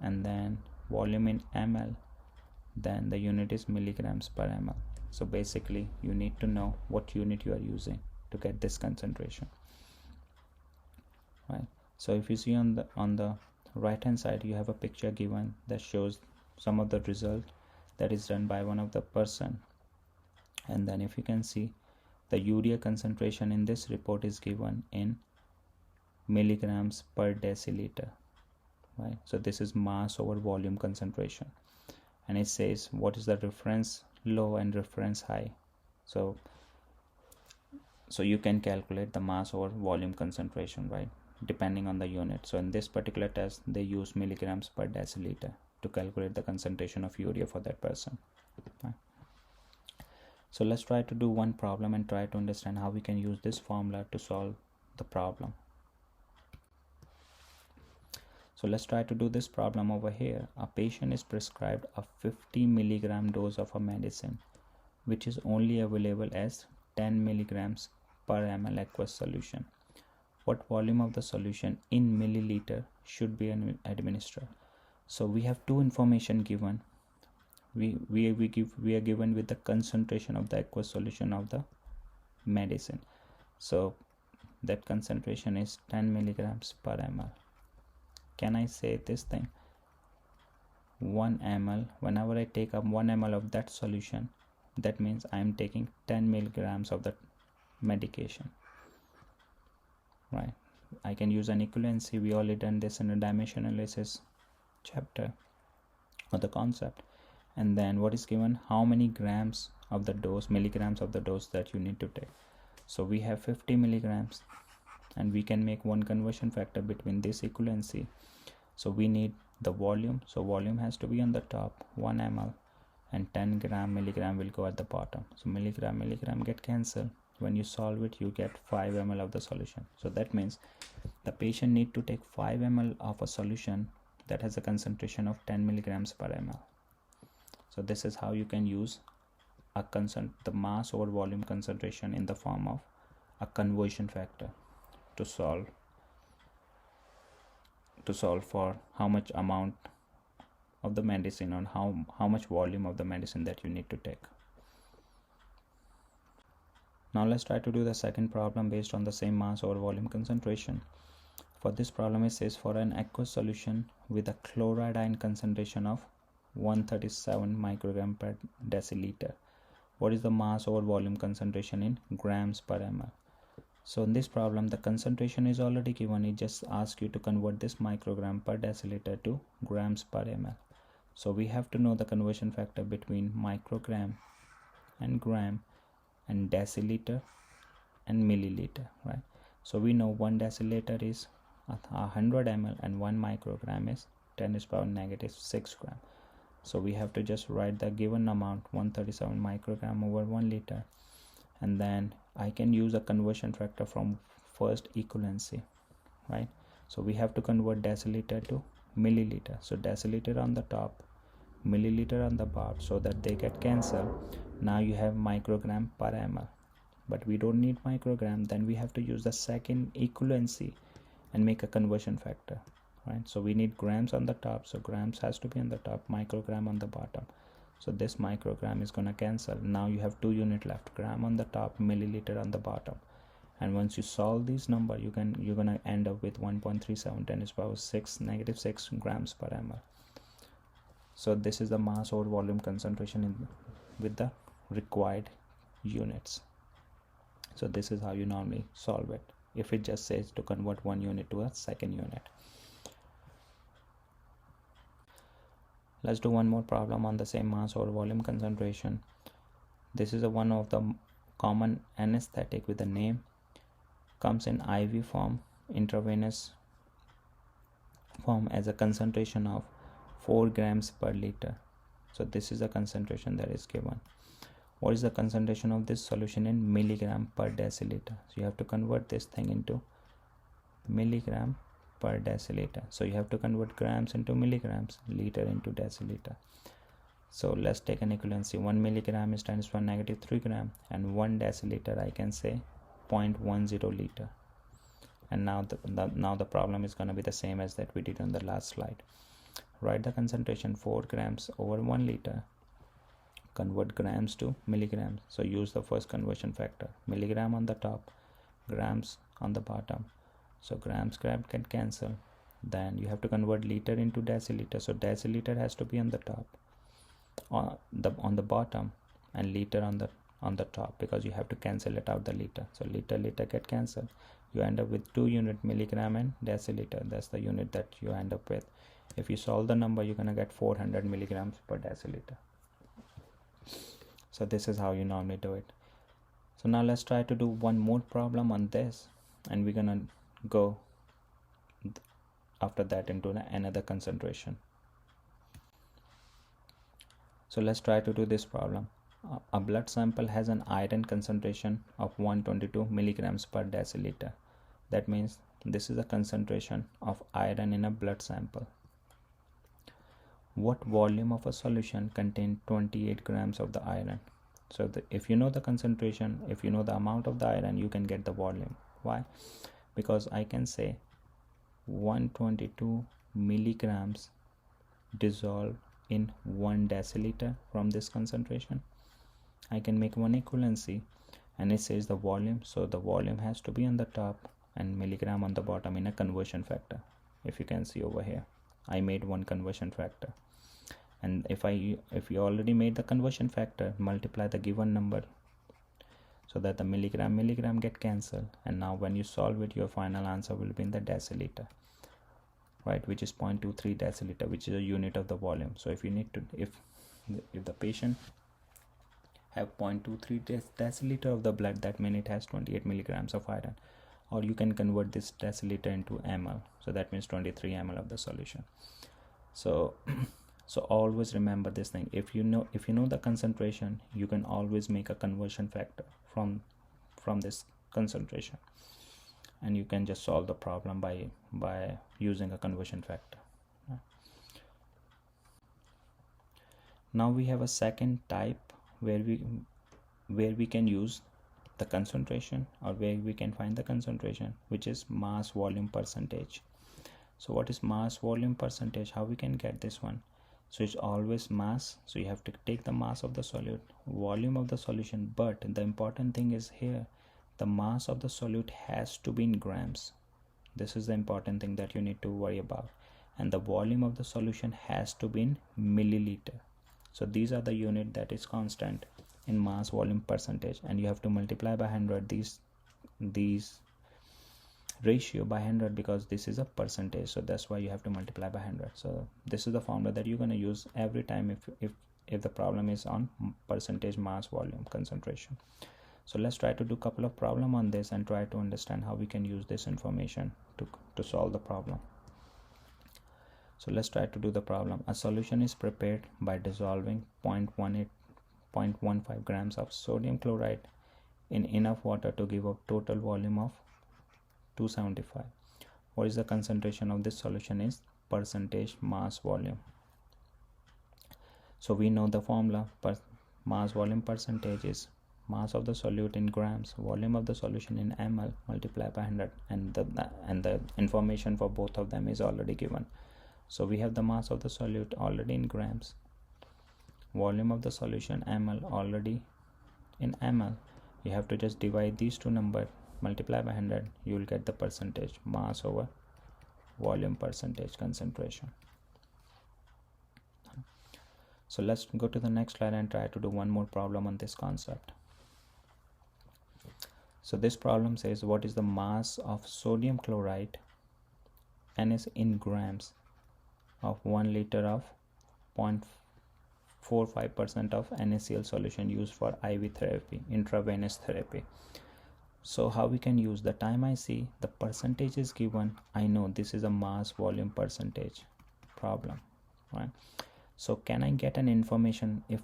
and then volume in ml, then the unit is milligrams per ml. So basically you need to know what unit you are using to get this concentration. right? So if you see on the right hand side, you have a picture given that shows some of the result that is done by one of the person. And then if you can see, the urea concentration in this report is given in milligrams per deciliter, right? So this is mass over volume concentration, and it says what is the reference low and reference high. So you can calculate the mass over volume concentration, right, depending on the unit. So in this particular test, they use milligrams per deciliter to calculate the concentration of urea for that person, right? So let's try to do one problem and try to understand how we can use this formula to solve the problem. So let's try to do this problem over here. A patient is prescribed a 50 milligram dose of a medicine which is only available as 10 milligrams per ml aqueous solution. What volume of the solution in milliliter should be administered? So we have two information given. We are given with the concentration of the aqueous solution of the medicine. So that concentration is 10 milligrams per ml. Can I say this thing? 1 ml, whenever I take up 1 ml of that solution, that means I am taking 10 milligrams of that medication, right? I can use an equivalency. We already done this in a dimension analysis chapter or the concept. And then what is given? How many grams of the dose, milligrams of the dose that you need to take. So we have 50 milligrams, and we can make one conversion factor between this equivalency. So we need the volume. So volume has to be on the top, 1 ml, and 10 gram milligram will go at the bottom. So milligram get cancelled. When you solve it, you get 5 ml of the solution. So that means the patient need to take 5 ml of a solution that has a concentration of 10 milligrams per ml. So this is how you can use the mass over volume concentration in the form of a conversion factor to solve for how much amount of the medicine or how much volume of the medicine that you need to take. Now let's try to do the second problem based on the same mass over volume concentration. For this problem, it says for an aqueous solution with a chloride ion concentration of 137 microgram per deciliter, what is the mass over volume concentration in grams per ml? So in this problem, the concentration is already given. It just asks you to convert this microgram per deciliter to grams per ml. So we have to know the conversion factor between microgram and gram and deciliter and milliliter, right? So we know 1 deciliter is 100 ml and 1 microgram is 10 to the power negative 6 gram. So we have to just write the given amount, 137 microgram over 1 liter, and then I can use a conversion factor from first equivalency, right? So we have to convert deciliter to milliliter. So deciliter on the top, milliliter on the bottom, so that they get cancelled. Now you have microgram per ml, but we don't need microgram. Then we have to use the second equivalency and make a conversion factor, right? So we need grams on the top, so grams has to be on the top, microgram on the bottom. So this microgram is going to cancel. Now you have 2 units left, gram on the top, milliliter on the bottom. And once you solve these number, you're going to end up with 1.37 10 to the power 6 negative 6 grams per ml. So this is the mass over volume concentration with the required units. So this is how you normally solve it if it just says to convert 1 unit to a second unit. Let's do one more problem on the same mass over volume concentration. This is one of the common anesthetic with a name. Comes in IV form, intravenous form as a concentration of 4 grams per liter. So this is the concentration that is given. What is the concentration of this solution in milligram per deciliter? So you have to convert this thing into milligram per deciliter. So you have to convert grams into milligrams, liter into deciliter. So let's take an equivalency. 1 milligram is 10 to the power negative 3 gram, and 1 deciliter I can say 0.10 liter. And now the problem is going to be the same as that we did on the last slide. Write the concentration 4 grams over 1 liter. Convert grams to milligrams. So use the first conversion factor. Milligram on the top, grams on the bottom. So grams get cancelled. Then you have to convert liter into deciliter. So deciliter has to be on the top, on the bottom, and liter on the top, because you have to cancel it out the liter. So liter get cancelled. You end up with 2 unit, milligram and deciliter. That's the unit that you end up with. If you solve the number, you're gonna get 400 milligrams per deciliter. So this is how you normally do it. So now let's try to do one more problem on this, and we're gonna go after that into another concentration. So let's try to do this problem. A blood sample has an iron concentration of 122 milligrams per deciliter. That means this is a concentration of iron in a blood sample. What volume of a solution contains 28 grams of the iron? So if you know the concentration, if you know the amount of the iron, you can get the volume. Why? Because I can say 122 milligrams dissolve in 1 deciliter from this concentration. I can make one equivalency, and it says the volume, so the volume has to be on the top and milligram on the bottom in a conversion factor. If you can see over here, I made one conversion factor, and if you already made the conversion factor, multiply the given number so that the milligram get cancelled, and now when you solve it, your final answer will be in the deciliter, right, which is 0.23 deciliter, which is a unit of the volume. So if you need to, if the patient have 0.23 deciliter of the blood, that means it has 28 milligrams of iron. Or you can convert this deciliter into ml, so that means 23 ml of the solution. So always remember this thing. If you know the concentration, you can always make a conversion factor from this concentration, and you can just solve the problem by using a conversion factor. Now we have a second type where we can use the concentration, or where we can find the concentration, which is mass volume percentage. So what is mass volume percentage? How we can get this one? So it's always mass, so you have to take the mass of the solute, volume of the solution, but the important thing is here, the mass of the solute has to be in grams. This is the important thing that you need to worry about. And the volume of the solution has to be in milliliter. So these are the unit that is constant in mass volume percentage, and you have to multiply by 100 these ratio by 100, because this is a percentage, so that's why you have to multiply by 100. So this is the formula that you're going to use every time if the problem is on percentage mass volume concentration. So let's try to do a couple of problems on this and try to understand how we can use this information to solve the problem. So let's try to do the problem. A solution is prepared by dissolving 0.15 grams of sodium chloride in enough water to give a total volume of 275. What is the concentration of this solution is percentage mass volume. So we know the formula. Mass volume percentage is mass of the solute in grams, volume of the solution in ml, multiply by 100, and the information for both of them is already given. So we have the mass of the solute already in grams, volume of the solution ml already in ml. You have to just divide these two numbers, multiply by 100, you will get the percentage, mass over volume percentage concentration. So let's go to the next slide and try to do one more problem on this concept. So this problem says, what is the mass of sodium chloride NS in grams of 1 liter of 0.45% of NaCl solution used for IV therapy, intravenous therapy. So how we can use, the time I see the percentage is given, I know this is a mass volume percentage problem, right? So can I get an information if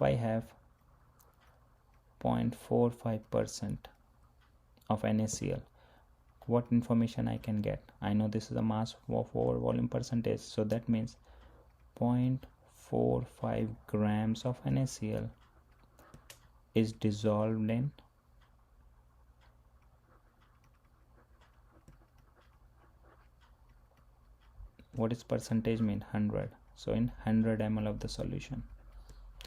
I have 0.45% of NaCl, what information I can get? I know this is a mass over volume percentage, so that means 0.45 grams of NaCl is dissolved in what is percentage mean? 100. So in 100 ml of the solution,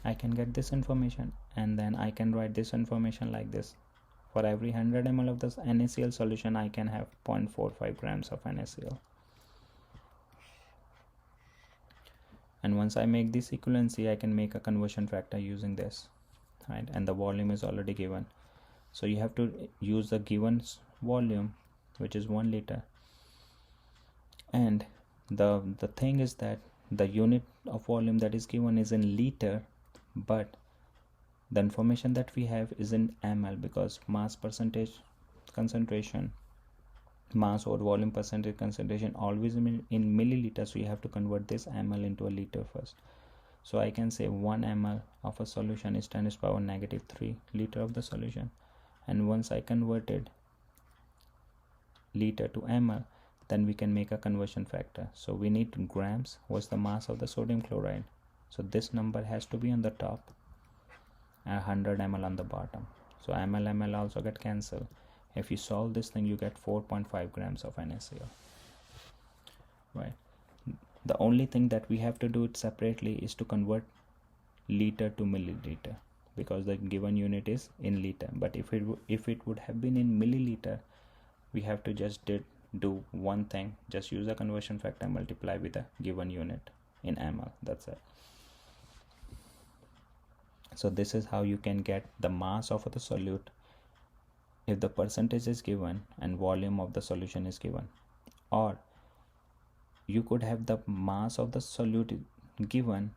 I can get this information, and then I can write this information like this. For every 100 ml of this NaCl solution, I can have 0.45 grams of NaCl. And once I make this equivalency, I can make a conversion factor using this, right? And the volume is already given. So you have to use the given volume, which is 1 liter. And the thing is that the unit of volume that is given is in liter, but the information that we have is in ml, because mass percentage concentration, mass or volume percentage concentration always in milliliters, so you have to convert this ml into a liter first. So I can say 1 ml of a solution is 10 to the power negative 3 liter of the solution. And once I converted liter to ml, then we can make a conversion factor. So we need grams. What's the mass of the sodium chloride? So this number has to be on the top and 100 ml on the bottom. So ml also get cancelled. If you solve this thing, you get 4.5 grams of NaCl, right? The only thing that we have to do it separately is to convert liter to milliliter, because the given unit is in liter. But if it would have been in milliliter, we have to just do one thing, just use a conversion factor and multiply with the given unit in ml. That's it. So this is how you can get the mass of the solute if the percentage is given and volume of the solution is given. Or you could have the mass of the solute given,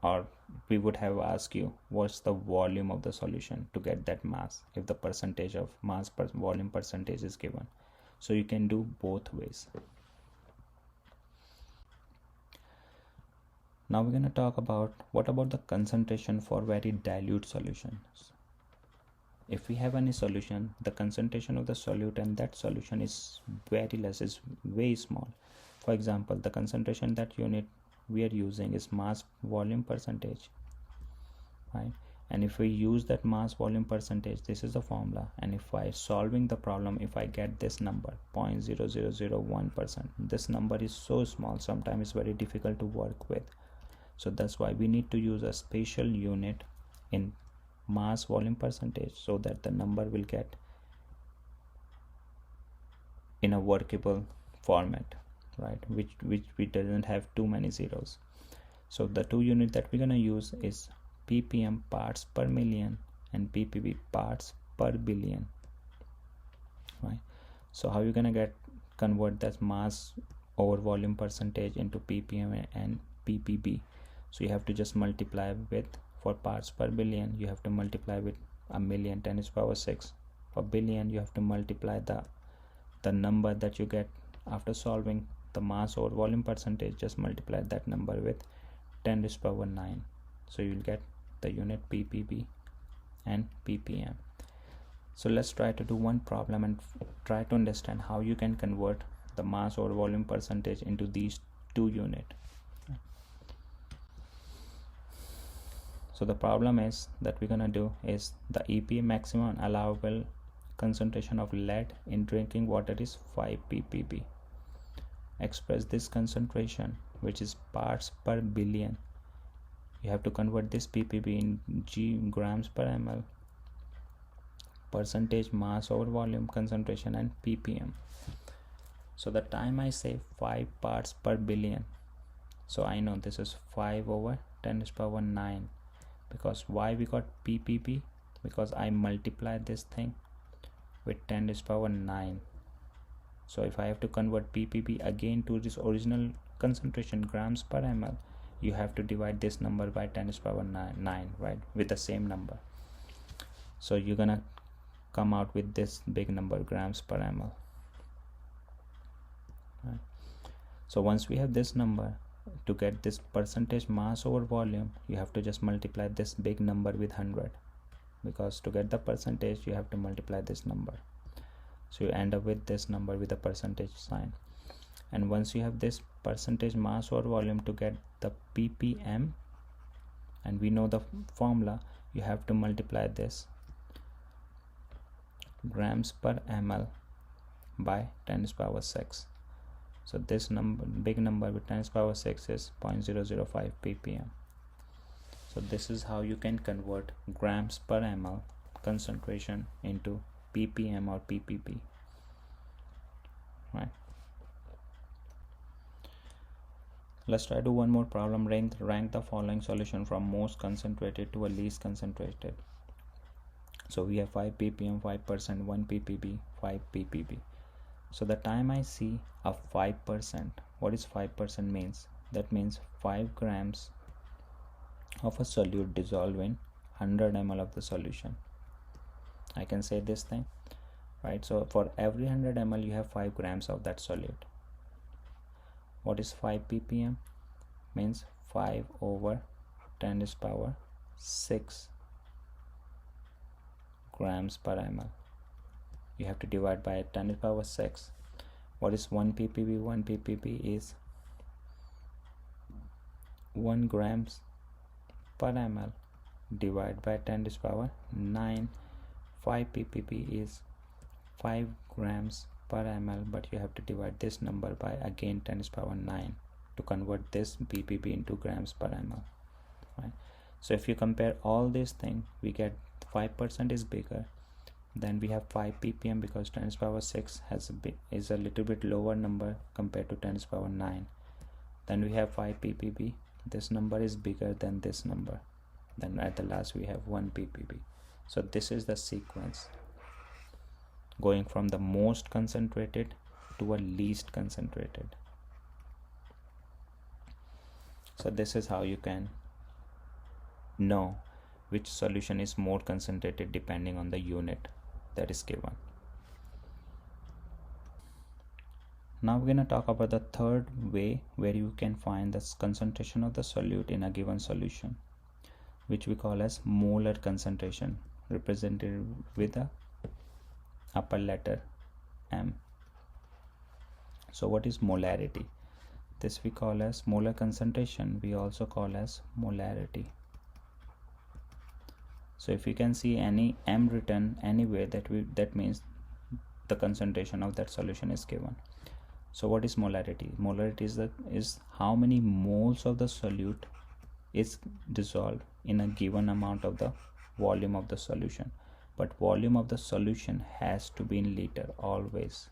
or we would have asked you what's the volume of the solution to get that mass if the percentage of mass per volume percentage is given. So you can do both ways. Now we're going to talk about what about the concentration for very dilute solutions. If we have any solution, the concentration of the solute and that solution is very less, is very small. For example, the concentration that unit we are using is mass volume percentage, right? And if we use that mass volume percentage, this is the formula. And if I solving the problem, if I get this number 0.0001%, this number is so small, sometimes it's very difficult to work with. So that's why we need to use a special unit in mass volume percentage, so that the number will get in a workable format, right? Which doesn't have too many zeros. So the two units that we're gonna use is ppm, parts per million, and ppb, parts per billion, right? So how you gonna convert that mass over volume percentage into ppm and ppb? So you have to just multiply with, for parts per billion you have to multiply with a million, 10 to the power 6. For billion you have to multiply the number that you get after solving the mass over volume percentage, just multiply that number with 10 to the power 9. So you'll get the unit ppb and ppm. So let's try to do one problem and try to understand how you can convert the mass over volume percentage into these two units. So the problem is that we're gonna do is the EPA maximum allowable concentration of lead in drinking water is 5 ppb. Express this concentration, which is parts per billion. You have to convert this ppb in grams per ml, percentage mass over volume concentration, and ppm. So the time I say 5 parts per billion, so I know this is 5 over 10 to the power 9. Because why we got ppb? Because I multiply this thing with 10 to the power 9. So if I have to convert ppb again to this original concentration grams per ml, you have to divide this number by 10 to the power 9, right, with the same number. So you're gonna come out with this big number, grams per ml, right? So once we have this number, to get this percentage mass over volume, you have to just multiply this big number with 100, because to get the percentage you have to multiply this number. So you end up with this number with a percentage sign. And once you have this percentage mass over volume, to get the ppm, and we know the formula, you have to multiply this grams per ml by 10 to the power 6. So this number, big number with 10 to the power 6, is 0.005 ppm. So this is how you can convert grams per ml concentration into ppm or ppb, right? Let's try to do one more problem. Rank the following solution from most concentrated to a least concentrated. So we have 5 ppm, 5%, 1 ppb, 5 ppb. So the time I see a 5%, what is 5% means? That means 5 grams of a solute dissolved in 100 ml of the solution. I can say this thing, right? So for every 100 ml you have 5 grams of that solute. What is 5 ppm? Means 5 over 10 is power 6 grams per ml. You have to divide by 10 is power 6. What is 1 ppb? 1 ppb is 1 grams per ml divided by 10 is power 9. 5 ppb is 5 grams per ml, but you have to divide this number by again 10 is power 9 to convert this ppb into grams per ml, right? So if you compare all these things, we get 5% is bigger. Then we have 5 ppm because 10 is power 6 is a little bit lower number compared to 10 is power 9. Then we have 5 ppb, this number is bigger than this number. Then at the last we have 1 ppb. So this is the sequence, going from the most concentrated to a least concentrated. So this is how you can know which solution is more concentrated depending on the unit that is given. Now we're going to talk about the third way where you can find the concentration of the solute in a given solution, which we call as molar concentration, represented with a upper letter M. So what is molarity? This we call as molar concentration, we also call as molarity. So if you can see any M written anywhere, that means the concentration of that solution is given. So what is molarity? Molarity is how many moles of the solute is dissolved in a given amount of the volume of the solution. But volume of the solution has to be in liter always,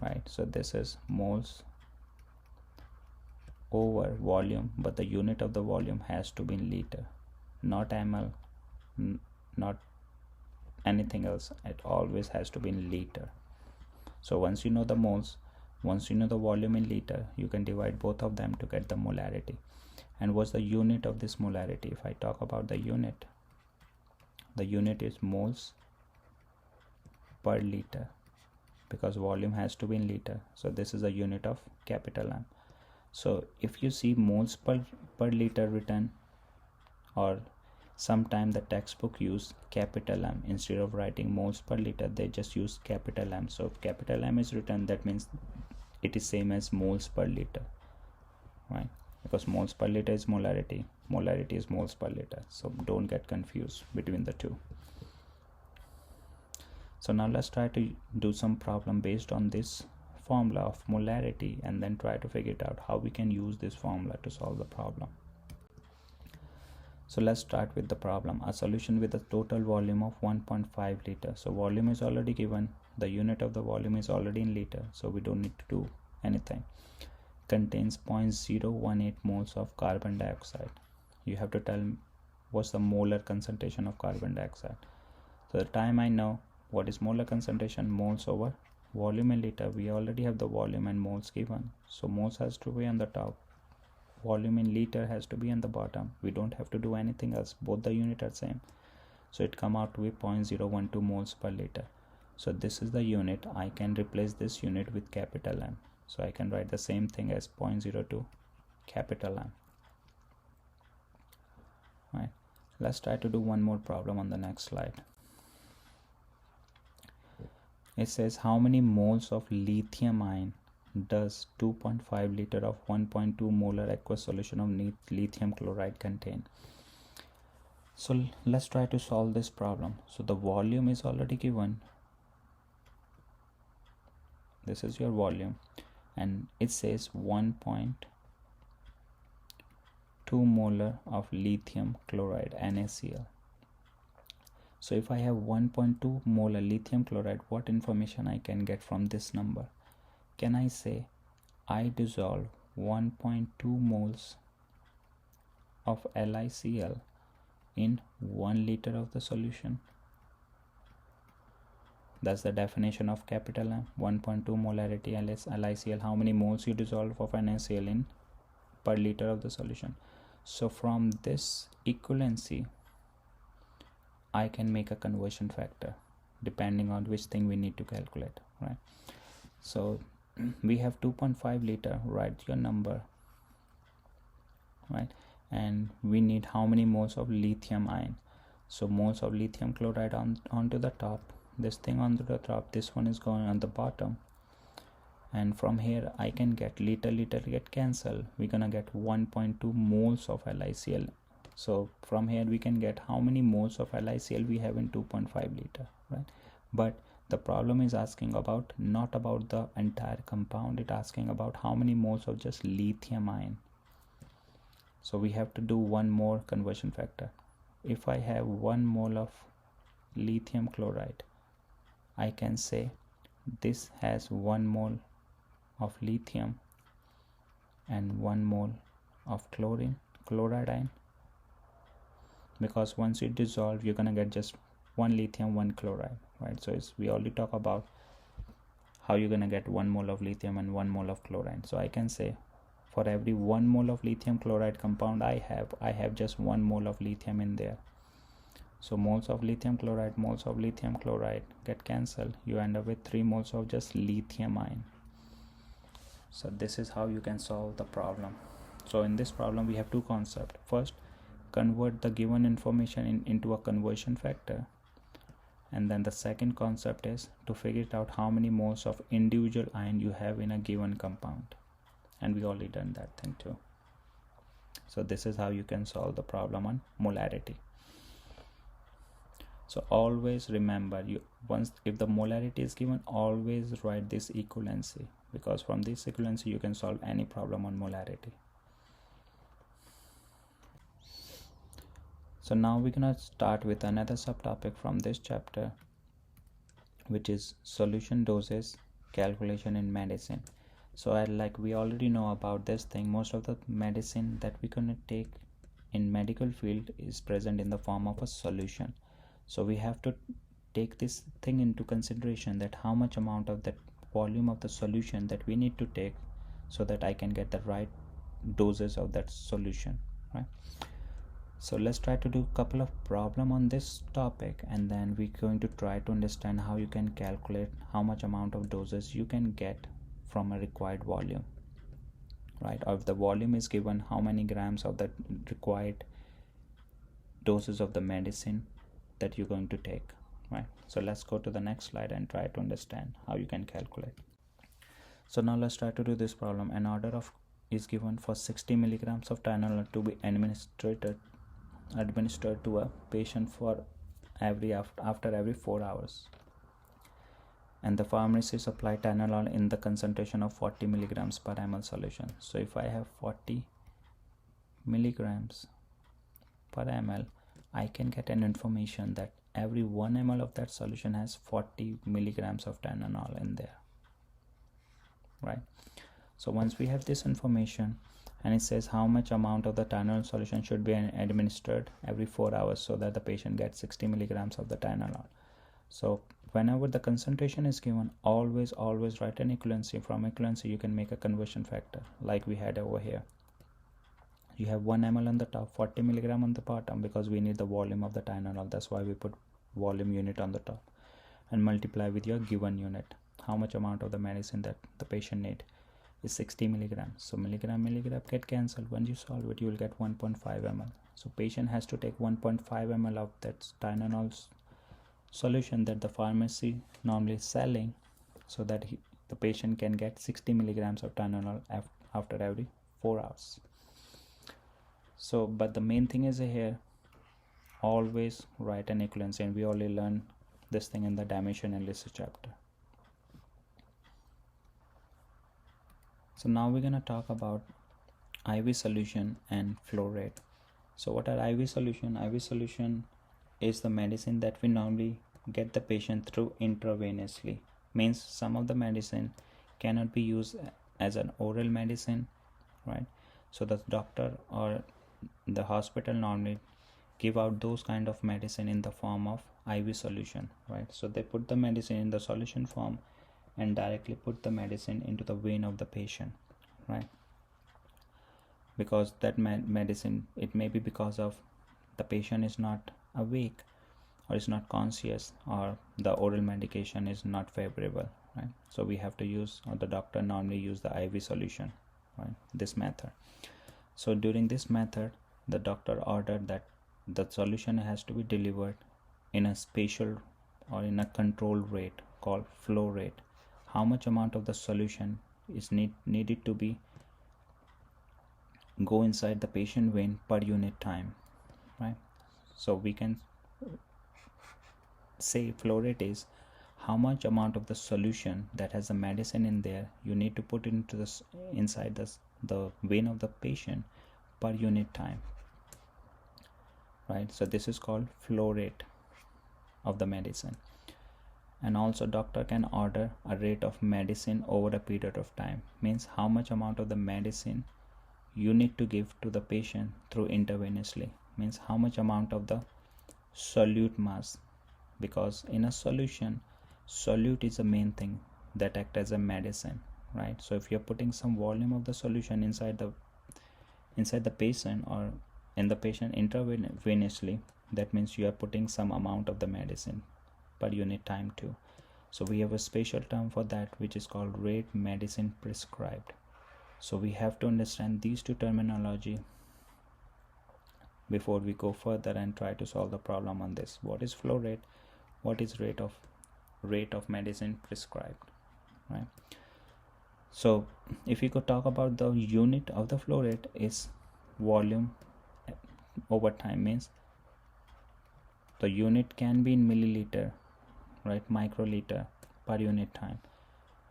right? So this is moles over volume, but the unit of the volume has to be in liter, not ml, not anything else. It always has to be in liter. So once you know the moles, once you know the volume in liter, you can divide both of them to get the molarity. And what's the unit of this molarity? If I talk about the unit is moles per liter, because volume has to be in liter. So this is a unit of capital M. So if you see moles per liter written, or sometime the textbook use capital M instead of writing moles per liter, they just use capital M. So if capital M is written, that means it is same as moles per liter, right? Because moles per liter is molarity is moles per liter. So don't get confused between the two. So now let's try to do some problem based on this formula of molarity, and then try to figure it out how we can use this formula to solve the problem. So let's start with the problem. A solution with a total volume of 1.5 liter. So volume is already given, the unit of the volume is already in liter, so we don't need to do anything. Contains 0.018 moles of carbon dioxide. You have to tell what's the molar concentration of carbon dioxide. So the time I know what is molar concentration, moles over volume in liter, we already have the volume and moles given. So moles has to be on the top, volume in liter has to be on the bottom. We don't have to do anything else, both the unit are same. So it come out to be 0.012 moles per liter. So this is the unit. I can replace this unit with capital M. So I can write the same thing as 0.02 capital M. Right. Let's try to do one more problem on the next slide. It says how many moles of lithium ion does 2.5 liter of 1.2 molar aqueous solution of lithium chloride contain? So let's try to solve this problem. So the volume is already given. This is your volume, and it says 1.2 molar of lithium chloride, NaCl. So if I have 1.2 molar lithium chloride, what information I can get from this number? Can I say I dissolve 1.2 moles of LiCl in 1 liter of the solution? That's the definition of capital M. 1.2 molarity LiCl. How many moles you dissolve of NaCl in per liter of the solution? So from this equivalency, I can make a conversion factor depending on which thing we need to calculate, right? So we have 2.5 liter, write your number, right? And we need how many moles of lithium ion? So moles of lithium chloride onto the top, this thing onto the top, this one is going on the bottom, and from here I can get liter get cancelled. We're gonna get 1.2 moles of LiCl. So from here we can get how many moles of LiCl we have in 2.5 liter, right? But the problem is asking about not about the entire compound, it's asking about how many moles of just lithium ion. So we have to do one more conversion factor. If I have 1 mole of lithium chloride, I can say this has 1 mole of lithium and 1 mole of chloride ion, because once you dissolve you're gonna get just 1 lithium 1 chloride, right? So we already talk about how you're gonna get 1 mole of lithium and 1 mole of chloride. So I can say for every 1 mole of lithium chloride compound I have just 1 mole of lithium in there. So moles of lithium chloride get cancelled. You end up with 3 moles of just lithium ion. So this is how you can solve the problem. So in this problem we have two concepts. First, convert the given information into a conversion factor, and then the second concept is to figure out how many moles of individual ion you have in a given compound, and we already done that thing too. So this is how you can solve the problem on molarity. So always remember, if the molarity is given, always write this equivalency, because from this equivalency you can solve any problem on molarity. So now we're gonna start with another subtopic from this chapter, which is solution doses calculation in medicine. So we already know about this thing. Most of the medicine that we're gonna take in medical field is present in the form of a solution. So we have to take this thing into consideration, that how much amount of that volume of the solution that we need to take so that I can get the right doses of that solution, right? So let's try to do a couple of problems on this topic, and then we're going to try to understand how you can calculate how much amount of doses you can get from a required volume, right? Or if the volume is given, how many grams of that required doses of the medicine that you're going to take, right? So let's go to the next slide and try to understand how you can calculate. So now let's try to do this problem. An order of is given for 60 milligrams of Tylenol to be administered to a patient for after every 4 hours, and the pharmacy supply Tylenol in the concentration of 40 milligrams per ml solution. So if I have 40 milligrams per ml, I can get an information that every 1 ml of that solution has 40 milligrams of Tylenol in there, right? So once we have this information, and it says how much amount of the Tylenol solution should be administered every 4 hours so that the patient gets 60 milligrams of the Tylenol. So whenever the concentration is given, always write an equivalency. From equivalency you can make a conversion factor like we had over here. You have 1 ml on the top, 40 milligram on the bottom, because we need the volume of the Tylenol. That's why we put volume unit on the top, and multiply with your given unit. How much amount of the medicine that the patient need is 60 milligrams. So milligram get cancelled. When you solve it, you will get 1.5 ml. So patient has to take 1.5 ml of that Tylenol solution that the pharmacy normally is selling, so that the patient can get 60 milligrams of Tylenol after every 4 hours. So, but the main thing is here, always write an equivalency, and we only learn this thing in the dimension analysis chapter. So now we're going to talk about IV solution and flow rate. So what are IV solution? IV solution is the medicine that we normally get the patient through intravenously. Means some of the medicine cannot be used as an oral medicine, right? So the doctor or the hospital normally give out those kind of medicine in the form of IV solution, right? So they put the medicine in the solution form and directly put the medicine into the vein of the patient, right? Because that medicine, it may be because of the patient is not awake or is not conscious, or the oral medication is not favorable, right? So we have to use, or the doctor normally use the IV solution, right? This method. So during this method, the doctor ordered that the solution has to be delivered in a spatial or in a controlled rate called flow rate. How much amount of the solution is needed to be go inside the patient vein per unit time, right? So we can say flow rate is how much amount of the solution that has the medicine in there you need to put into this inside the vein of the patient per unit time, right? So this is called flow rate of the medicine. And also doctor can order a rate of medicine over a period of time, means how much amount of the medicine you need to give to the patient through intravenously, means how much amount of the solute mass, because in a solution, solute is the main thing that act as a medicine, right? So if you're putting some volume of the solution inside the patient or in the patient intravenously, that means you are putting some amount of the medicine per unit time too. So we have a special term for that, which is called rate medicine prescribed. So we have to understand these two terminology before we go further and try to solve the problem on this. What is flow rate? What is rate of medicine prescribed, right? So if you could talk about the unit of the flow rate is volume over time, means the unit can be in milliliter, right, microliter per unit time,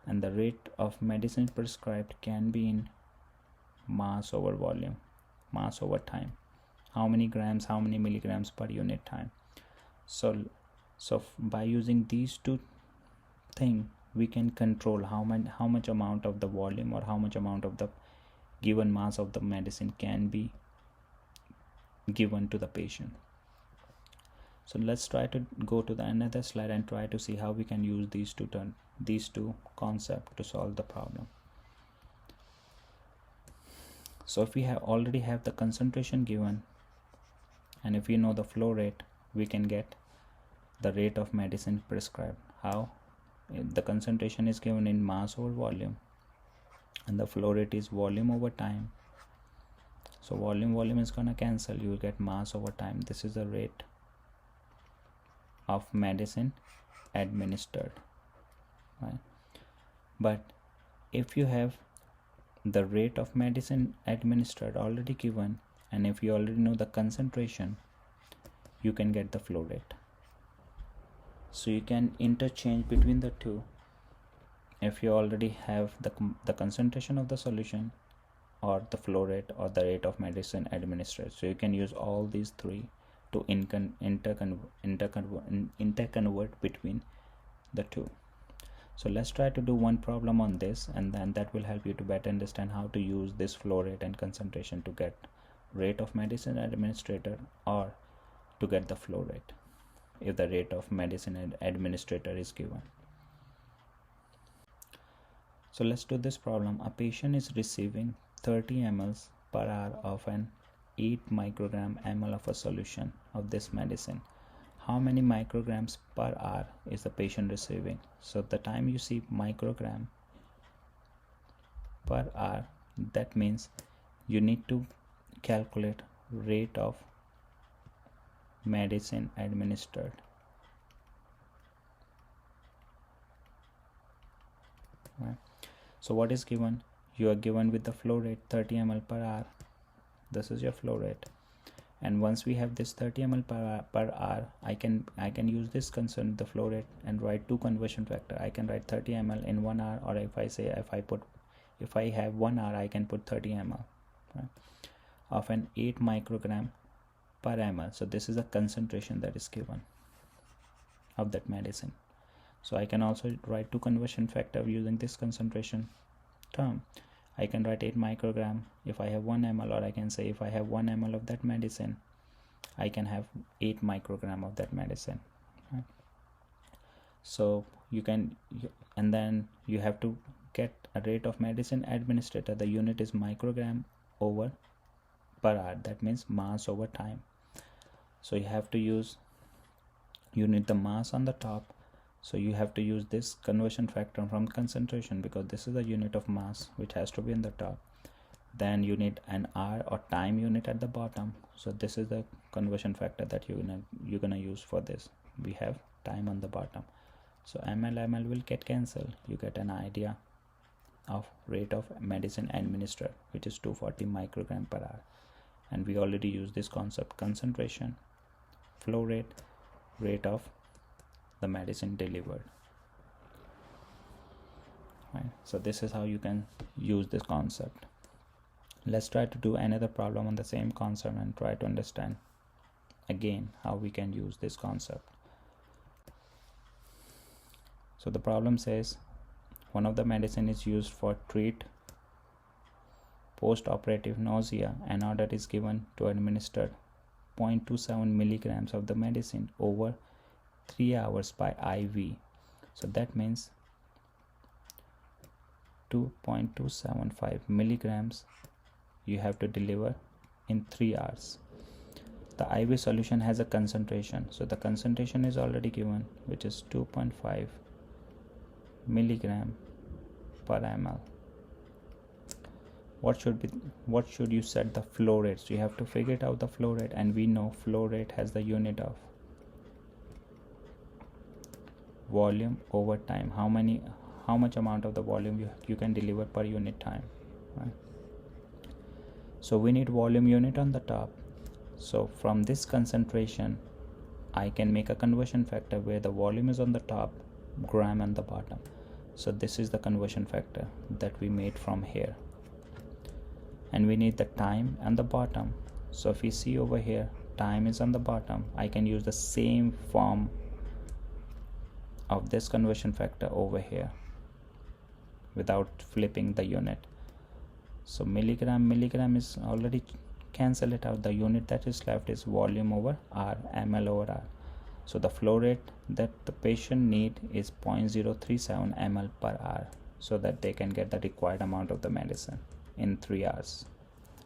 and the rate of medicine prescribed can be in mass over volume, mass over time, how many grams, how many milligrams per unit time. So by using these two things, we can control how much amount of the volume or how much amount of the given mass of the medicine can be given to the patient. So let's try to go to the another slide and try to see how we can use these two concepts to solve the problem. So if we already have the concentration given, and if we know the flow rate, we can get the rate of medicine prescribed. How? The concentration is given in mass over volume, and the flow rate is volume over time. So volume is gonna cancel, you will get mass over time. This is the rate of medicine administered, right? But if you have the rate of medicine administered already given, and if you already know the concentration, you can get the flow rate. So you can interchange between the two if you already have the concentration of the solution or the flow rate or the rate of medicine administered. So you can use all these three to interconvert between the two. So let's try to do one problem on this, and then that will help you to better understand how to use this flow rate and concentration to get rate of medicine administrator or to get the flow rate if the rate of medicine administrator is given. So let's do this problem. A patient is receiving 30 ml per hour of an 8 microgram ml of a solution of this medicine. How many micrograms per hour is the patient receiving? So the time you see microgram per hour, that means you need to calculate rate of medicine administered. Right. So what is given? You are given with the flow rate 30 ml per hour. This is your flow rate, and once we have this 30 ml per hour, I can use this concern the flow rate and write two conversion factor. I can write 30 ml in 1 hour, or if I have 1 hour, I can put 30 ml, right, of an 8 microgram per ml. So this is a concentration that is given of that medicine. So I can also write 2 conversion factor using this concentration term. I can write 8 microgram if I have 1 ml, or I can say if I have 1 ml of that medicine, I can have 8 microgram of that medicine. Right? So you can, and then you have to get a rate of medicine administered. The unit is microgram over per hour. That means mass over time. So you have to use, you need the mass on the top. So you have to use this conversion factor from concentration, because this is the unit of mass which has to be in the top. Then you need an R or time unit at the bottom. So this is the conversion factor that you're gonna use for this. We have time on the bottom. So ml will get cancelled. You get an idea of rate of medicine administered, which is 240 microgram per hour. And we already used this concept: concentration, flow rate, rate of the medicine delivered. Right? So this is how you can use this concept. Let's try to do another problem on the same concept and try to understand again how we can use this concept. So the problem says one of the medicine is used for treat post-operative nausea. An order is given to administer 0.27 milligrams of the medicine over 3 hours by IV. So that means 2.275 milligrams you have to deliver in 3 hours. The IV solution has a concentration. So the concentration is already given, which is 2.5 milligram per ml. What should you set the flow rate? So you have to figure it out the flow rate, and we know flow rate has the unit of volume over time. How much amount of the volume you can deliver per unit time, right? So we need volume unit on the top. So from this concentration, I can make a conversion factor where the volume is on the top, gram on the bottom. So this is the conversion factor that we made from here. And we need the time on the bottom. So if we see over here, time is on the bottom. I can use the same form of this conversion factor over here without flipping the unit. So milligram is already cancel it out. The unit that is left is volume over R, ml over R. So the flow rate that the patient need is 0.037 ml per hour, so that they can get the required amount of the medicine in 3 hours.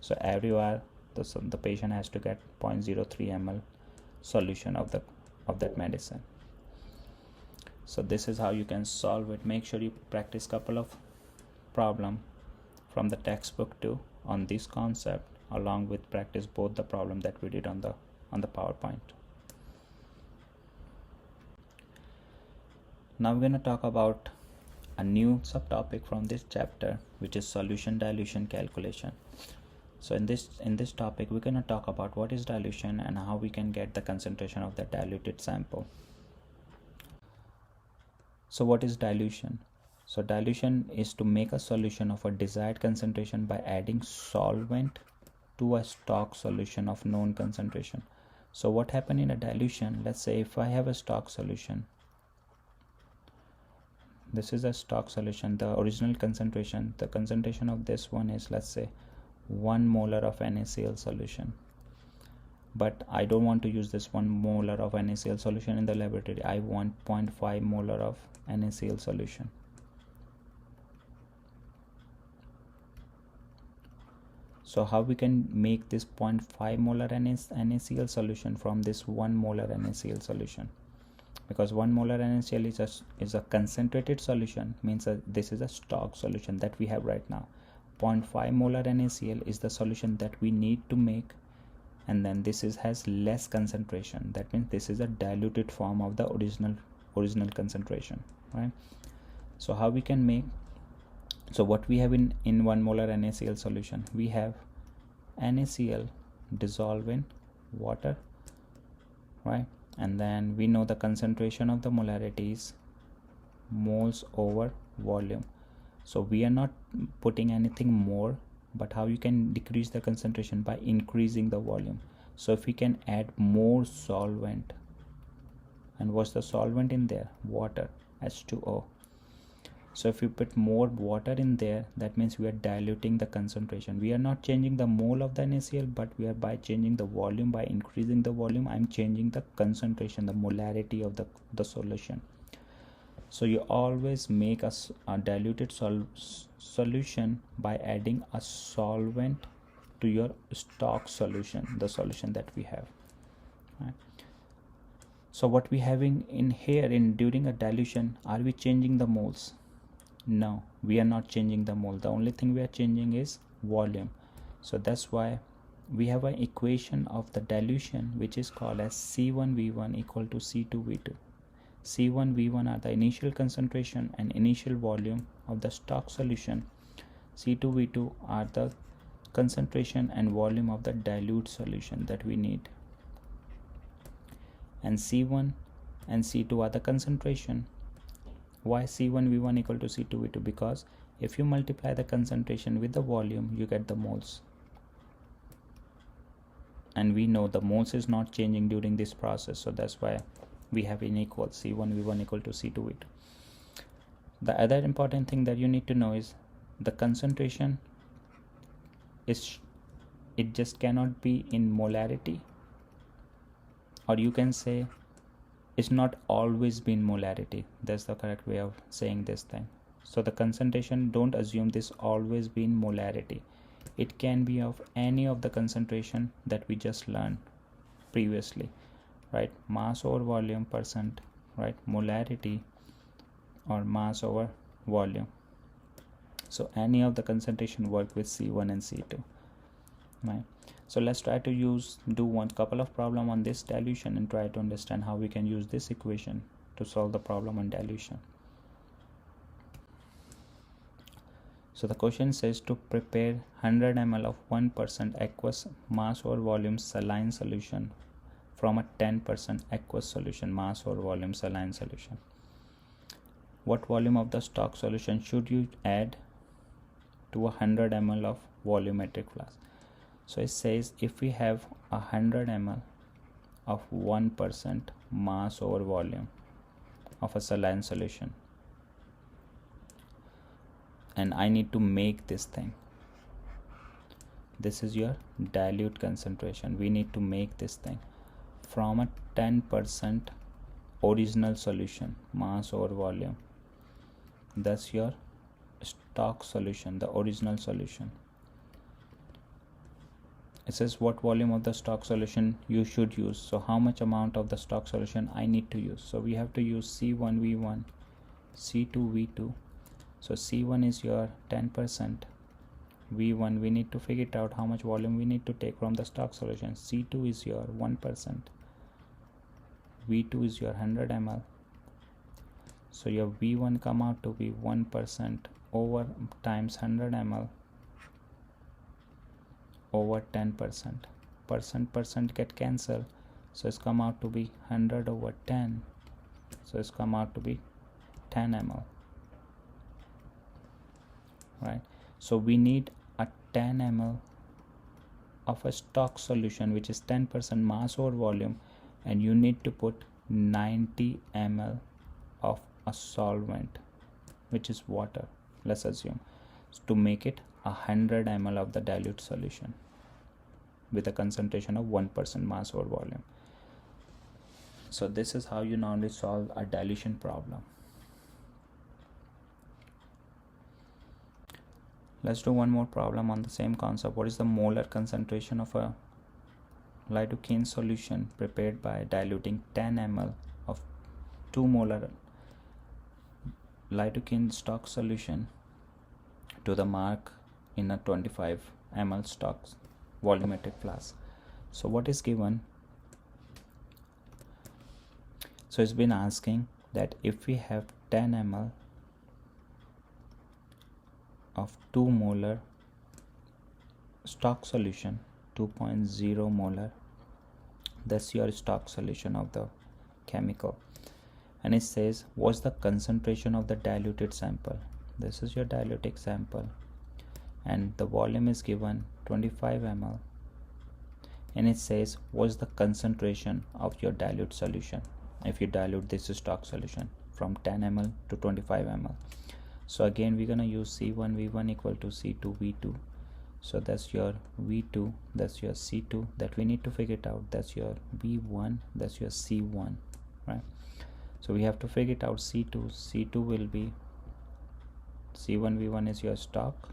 So every hour the patient has to get 0.03 ml solution of that medicine. So this is how you can solve it. Make sure you practice couple of problem from the textbook too on this concept, along with practice both the problem that we did on the PowerPoint. Now we're going to talk about a new subtopic from this chapter, which is solution dilution calculation. So in this topic, we're going to talk about what is dilution and how we can get the concentration of the diluted sample. So what is dilution? So dilution is to make a solution of a desired concentration by adding solvent to a stock solution of known concentration. So what happened in a dilution? Let's say if I have a stock solution, this is a stock solution, the original concentration, the concentration of this one is, let's say, 1 molar of NaCl solution. But I don't want to use this 1 molar of NaCl solution in the laboratory. I want 0.5 molar of NaCl solution. So how we can make this 0.5 molar NaCl solution from this 1 molar NaCl solution? Because 1 molar NaCl is a concentrated solution, means this is a stock solution that we have right now. 0.5 molar NaCl is the solution that we need to make, and then this has less concentration. That means this is a diluted form of the original concentration, right? So how we can make, so what we have in 1 molar NaCl solution, we have NaCl dissolved in water, right? And then we know the concentration of the molarity is moles over volume. So we are not putting anything more, but how you can decrease the concentration by increasing the volume. So if we can add more solvent, and what's the solvent in there? Water, H2O. So if we put more water in there, that means we are diluting the concentration. We are not changing the mole of the NaCl, but we are by changing the volume, by increasing the volume, I'm changing the concentration, the molarity of the solution. So you always make a diluted solution by adding a solvent to your stock solution, the solution that we have. Right? So what we having in here during a dilution, are we changing the moles? No, we are not changing the mole. The only thing we are changing is volume. So that's why we have an equation of the dilution which is called as C1V1 equal to C2V2. C1V1 are the initial concentration and initial volume of the stock solution. C2V2 are the concentration and volume of the dilute solution that we need. And C1 and C2 are the concentration. Why C1V1 equal to C2V2? Because if you multiply the concentration with the volume, you get the moles. And we know the moles is not changing during this process, so that's why we have in equal C1V1 equal to C2V2. The other important thing that you need to know is the concentration is, it just cannot be in molarity, or you can say it's not always been molarity. That's the correct way of saying this thing. So the concentration, don't assume this always been molarity. It can be of any of the concentration that we just learned previously, right? Mass over volume percent, right? Molarity or mass over volume. So any of the concentration work with C1 and C2, right? So let's try to do one couple of problem on this dilution and try to understand how we can use this equation to solve the problem on dilution. So the question says to prepare 100 ml of 1% aqueous mass over volume saline solution from a 10% aqueous solution mass over volume saline solution. What volume of the stock solution should you add to 100 ml of volumetric flask? So it says if we have 100 ml of 1% mass over volume of a saline solution, and I need to make this thing, this is your dilute concentration. We need to make this thing from a 10% original solution mass over volume. That's your stock solution, the original solution. It says what volume of the stock solution you should use. So how much amount of the stock solution I need to use? So we have to use C1V1, C2V2. So C1 is your 10%. V1, we need to figure it out how much volume we need to take from the stock solution. C2 is your 1%. V2 is your 100 ml. So your V1 come out to be 1% over times 100 ml over 10%. Percent get cancelled. So it's come out to be 100 over 10. So it's come out to be 10 ml. Right? So we need a 10 ml of a stock solution which is 10% mass over volume, and you need to put 90 ml of a solvent which is water, let's assume, to make it 100 ml of the dilute solution with a concentration of 1% mass over volume. So this is how you normally solve a dilution problem. Let's do one more problem on the same concept. What is the molar concentration of a lidocaine solution prepared by diluting 10 ml of 2 molar lidocaine stock solution to the mark in a 25 ml stock volumetric flask? So what is given? So it's been asking that if we have 10 ml of 2 molar stock solution, 2.0 molar, that's your stock solution of the chemical, and it says what's the concentration of the diluted sample. This is your diluted sample, and the volume is given 25 ml. and it says what's the concentration of your dilute solution if you dilute this stock solution from 10 ml to 25 ml. So again we're gonna use C1 V1 equal to C2 V2. So that's your V2, that's your C2 that we need to figure it out, that's your V1, that's your C1, right? So we have to figure it out. C2 will be C1 V1 is your stock,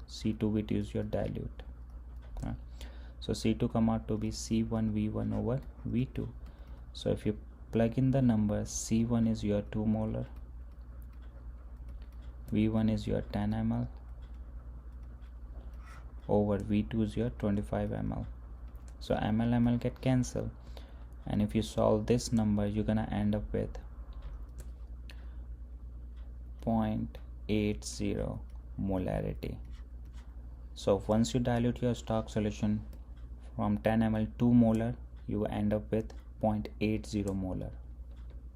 C2 V2 is your dilute, right? So C2 come out to be C1 V1 over V2. So if you plug in the numbers, C1 is your 2 molar, V1 is your 10 ml over V2 is your 25 ml. So ml get cancelled, and if you solve this number you're gonna end up with 0.80 molarity. So once you dilute your stock solution from 10 ml 2 molar, you end up with 0.80 molar,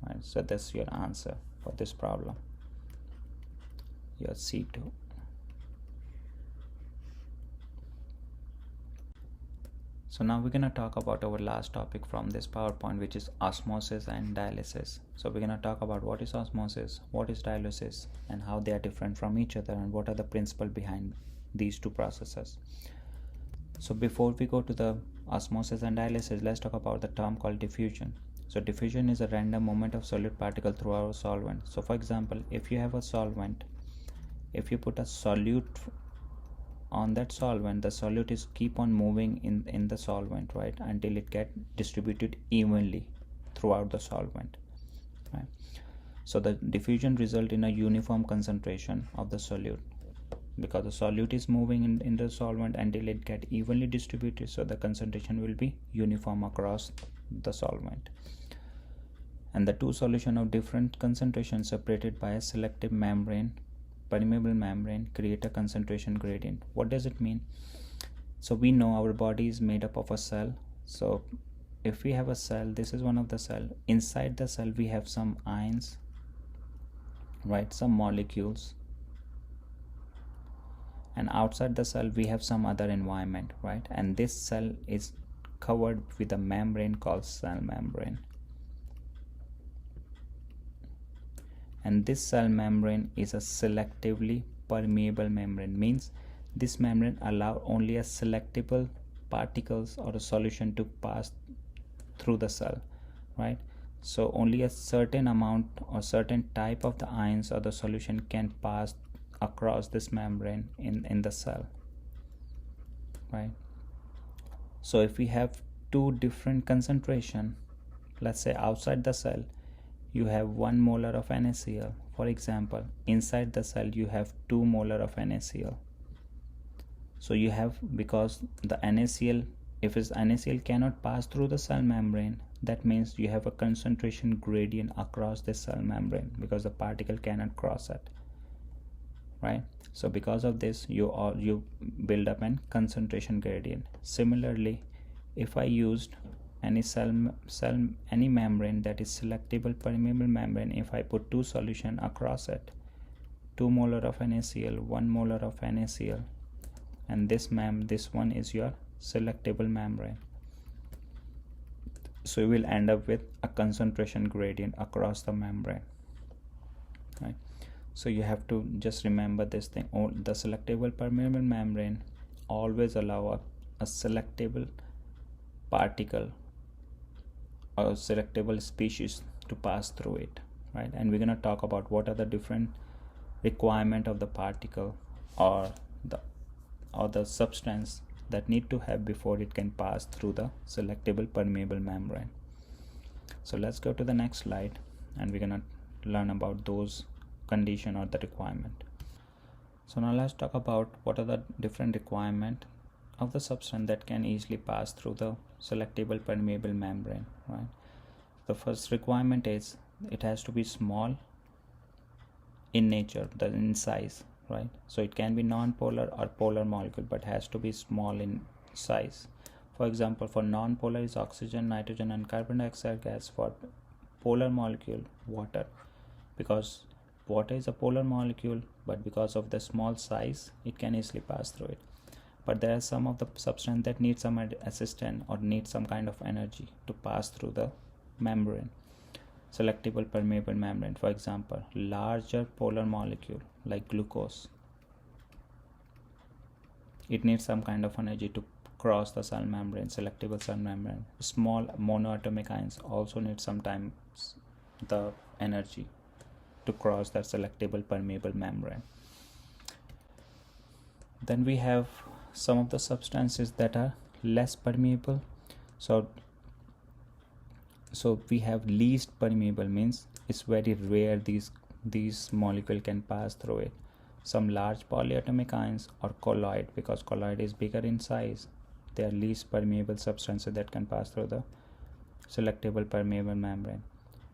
right? So that's your answer for this problem, your C2. So now we're going to talk about our last topic from this PowerPoint, which is osmosis and dialysis. So we're going to talk about what is osmosis, what is dialysis, and how they are different from each other, and what are the principles behind these two processes. So before we go to the osmosis and dialysis, let's talk about the term called diffusion. So diffusion is a random movement of solid particle through our solvent. So for example, if you have a solvent, if you put a solute on that solvent, the solute is keep on moving in the solvent, right, until it get distributed evenly throughout the solvent, right? So the diffusion result in a uniform concentration of the solute, because the solute is moving in the solvent until it get evenly distributed, so the concentration will be uniform across the solvent. And the two solution of different concentrations separated by a selective membrane, permeable membrane, create a concentration gradient. What does it mean? So we know our body is made up of a cell. So if we have a cell, this is one of the cell. Inside the cell we have some ions, right, some molecules, and outside the cell we have some other environment, right? And this cell is covered with a membrane called cell membrane. And this cell membrane is a selectively permeable membrane, means this membrane allow only a selectable particles or a solution to pass through the cell, right? So only a certain amount or certain type of the ions or the solution can pass across this membrane in the cell, right? So if we have two different concentration, let's say outside the cell you have 1 molar of NaCl, for example, inside the cell you have 2 molar of NaCl. So you have, because the NaCl, if its NaCl cannot pass through the cell membrane, that means you have a concentration gradient across the cell membrane, because the particle cannot cross it, right? So because of this you build up an concentration gradient. Similarly, if I used any any membrane that is selectable permeable membrane, if I put two solution across it, 2 molar of NaCl, 1 molar of NaCl, and this one is your selectable membrane, so you will end up with a concentration gradient across the membrane, right? So you have to just remember this thing. The selectable permeable membrane always allow a selectable particle or selectable species to pass through it, right? And we're going to talk about what are the different requirement of the particle or the substance that need to have before it can pass through the selectable permeable membrane. So let's go to the next slide, and we're going to learn about those condition or the requirement. So now let's talk about what are the different requirement of the substance that can easily pass through the selectable permeable membrane, right? The first requirement is it has to be small in nature, in size, right? So it can be non-polar or polar molecule, but has to be small in size. For example, for non-polar is oxygen, nitrogen, and carbon dioxide gas. For polar molecule, water, because water is a polar molecule, but because of the small size it can easily pass through it. but there are some of the substance that need some assistance or need some kind of energy to pass through the membrane. Selectable permeable membrane, for example, larger polar molecule like glucose, it needs some kind of energy to cross the cell membrane, selectable cell membrane. Small monoatomic ions also need sometimes the energy to cross that selectable permeable membrane. Then we have some of the substances that are less permeable. So we have least permeable, means it's very rare these molecule can pass through it. Some large polyatomic ions or colloid, because colloid is bigger in size, they are least permeable substances that can pass through the selectable permeable membrane.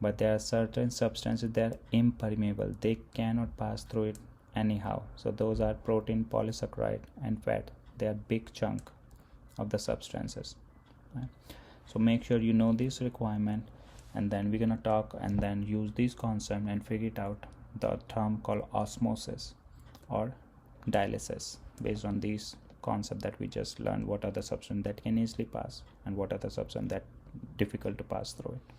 But there are certain substances that are impermeable, they cannot pass through it anyhow. So those are protein, polysaccharide and fat. They are big chunk of the substances, right? So make sure you know this requirement, and then we're gonna talk and then use this concept and figure it out, the term called osmosis or dialysis, based on these concept that we just learned. What are the substances that can easily pass and what are the substances that difficult to pass through it.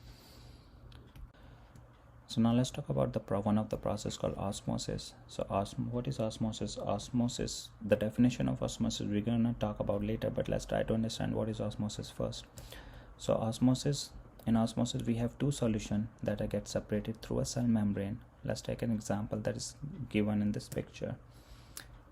So now let's talk about one of the process called osmosis. So what is osmosis? Osmosis, the definition of osmosis we're gonna talk about later, but let's try to understand what is osmosis first. So in osmosis we have two solutions that get separated through a cell membrane. Let's take an example that is given in this picture.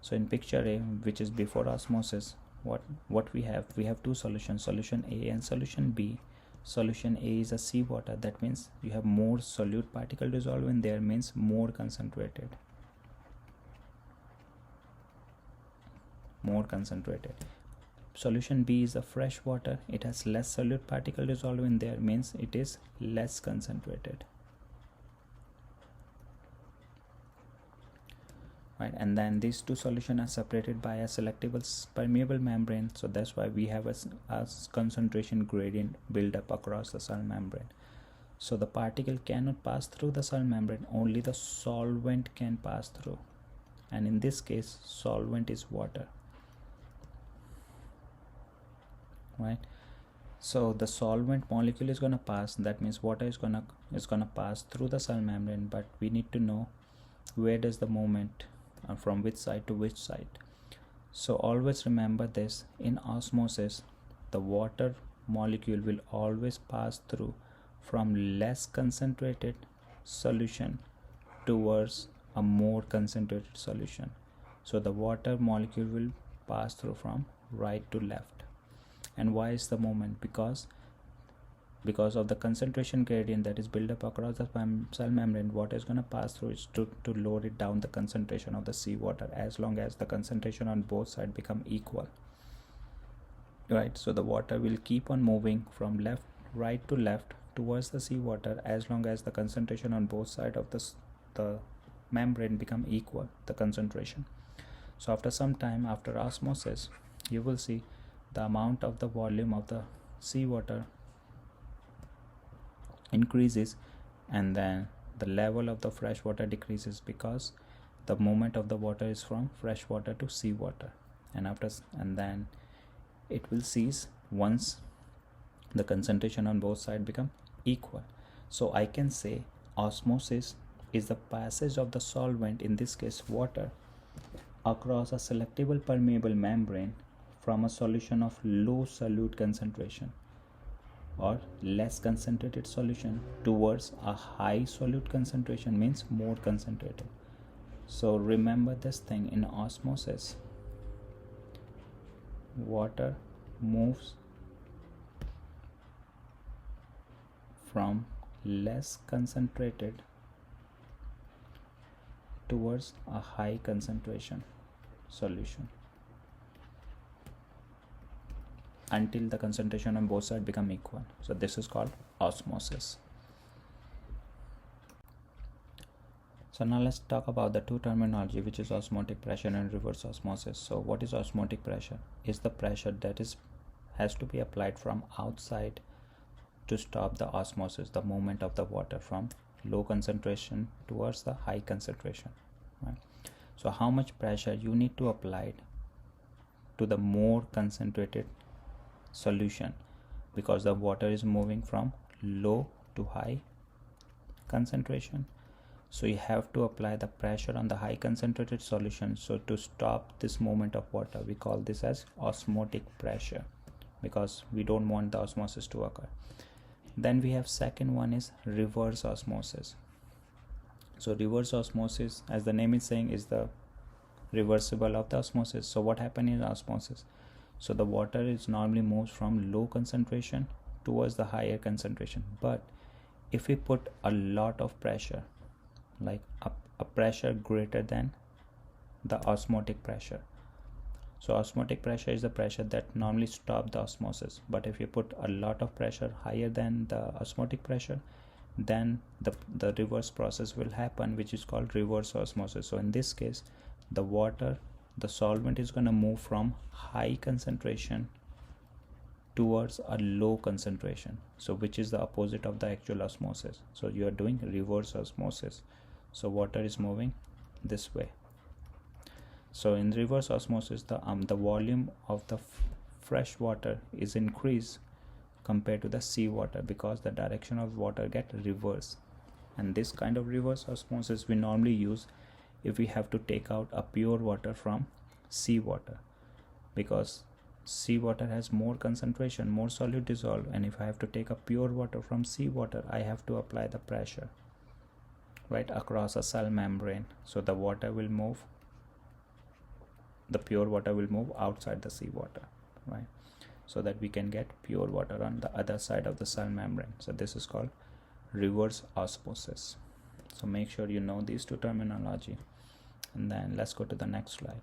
So in picture A, which is before osmosis, what we have two solutions, solution A and solution B. Solution A is a seawater, that means you have more solute particle dissolved in there, means more concentrated. Solution B is a fresh water, it has less solute particle dissolved in there, means it is less concentrated, right? And then these two solutions are separated by a selectable permeable membrane, so that's why we have a concentration gradient build up across the cell membrane. So the particle cannot pass through the cell membrane, only the solvent can pass through, and in this case solvent is water, right? So the solvent molecule is going to pass, that means water is going to pass through the cell membrane, but we need to know where does the movement from which side to which side. So always remember this, in osmosis the water molecule will always pass through from less concentrated solution towards a more concentrated solution. So the water molecule will pass through from right to left. And why is the movement? Because of the concentration gradient that is built up across the cell membrane, water is going to pass through it to lower it down the concentration of the seawater, as long as the concentration on both sides become equal, right? So the water will keep on moving from right to left towards the seawater, as long as the concentration on both sides of the membrane become equal, the concentration. So after some time, after osmosis, you will see the amount of the volume of the seawater increases, and then the level of the fresh water decreases, because the movement of the water is from fresh water to seawater, and then it will cease once the concentration on both sides become equal. So I can say osmosis is the passage of the solvent, in this case water, across a selectable permeable membrane from a solution of low solute concentration or less concentrated solution towards a high solute concentration, means more concentrated. So remember this thing, in osmosis water moves from less concentrated towards a high concentration solution until the concentration on both sides become equal. So this is called osmosis. So now let's talk about the two terminology, which is osmotic pressure and reverse osmosis. So what is osmotic pressure? Is the pressure that has to be applied from outside to stop the osmosis, the movement of the water from low concentration towards the high concentration, right? So how much pressure you need to apply to the more concentrated solution, because the water is moving from low to high concentration. So you have to apply the pressure on the high concentrated solution. So to stop this movement of water, we call this as osmotic pressure, because we don't want the osmosis to occur. Then we have second one is reverse osmosis. So reverse osmosis, as the name is saying, is the reversible of the osmosis. So what happens in osmosis? So the water is normally moves from low concentration towards the higher concentration, but if we put a lot of pressure, like a pressure greater than the osmotic pressure. So osmotic pressure is the pressure that normally stops the osmosis, but if you put a lot of pressure higher than the osmotic pressure, then the reverse process will happen, which is called reverse osmosis. So in this case, the solvent is going to move from high concentration towards a low concentration, so which is the opposite of the actual osmosis. So you are doing reverse osmosis, so water is moving this way. So in reverse osmosis, the volume of the fresh water is increased compared to the seawater, because the direction of water get reversed. And this kind of reverse osmosis we normally use if we have to take out a pure water from seawater, because seawater has more concentration, more solute dissolved, and if I have to take a pure water from seawater, I have to apply the pressure right across a cell membrane. So the pure water will move outside the seawater, right? So that we can get pure water on the other side of the cell membrane. So this is called reverse osmosis. So make sure you know these two terminology. And then let's go to the next slide.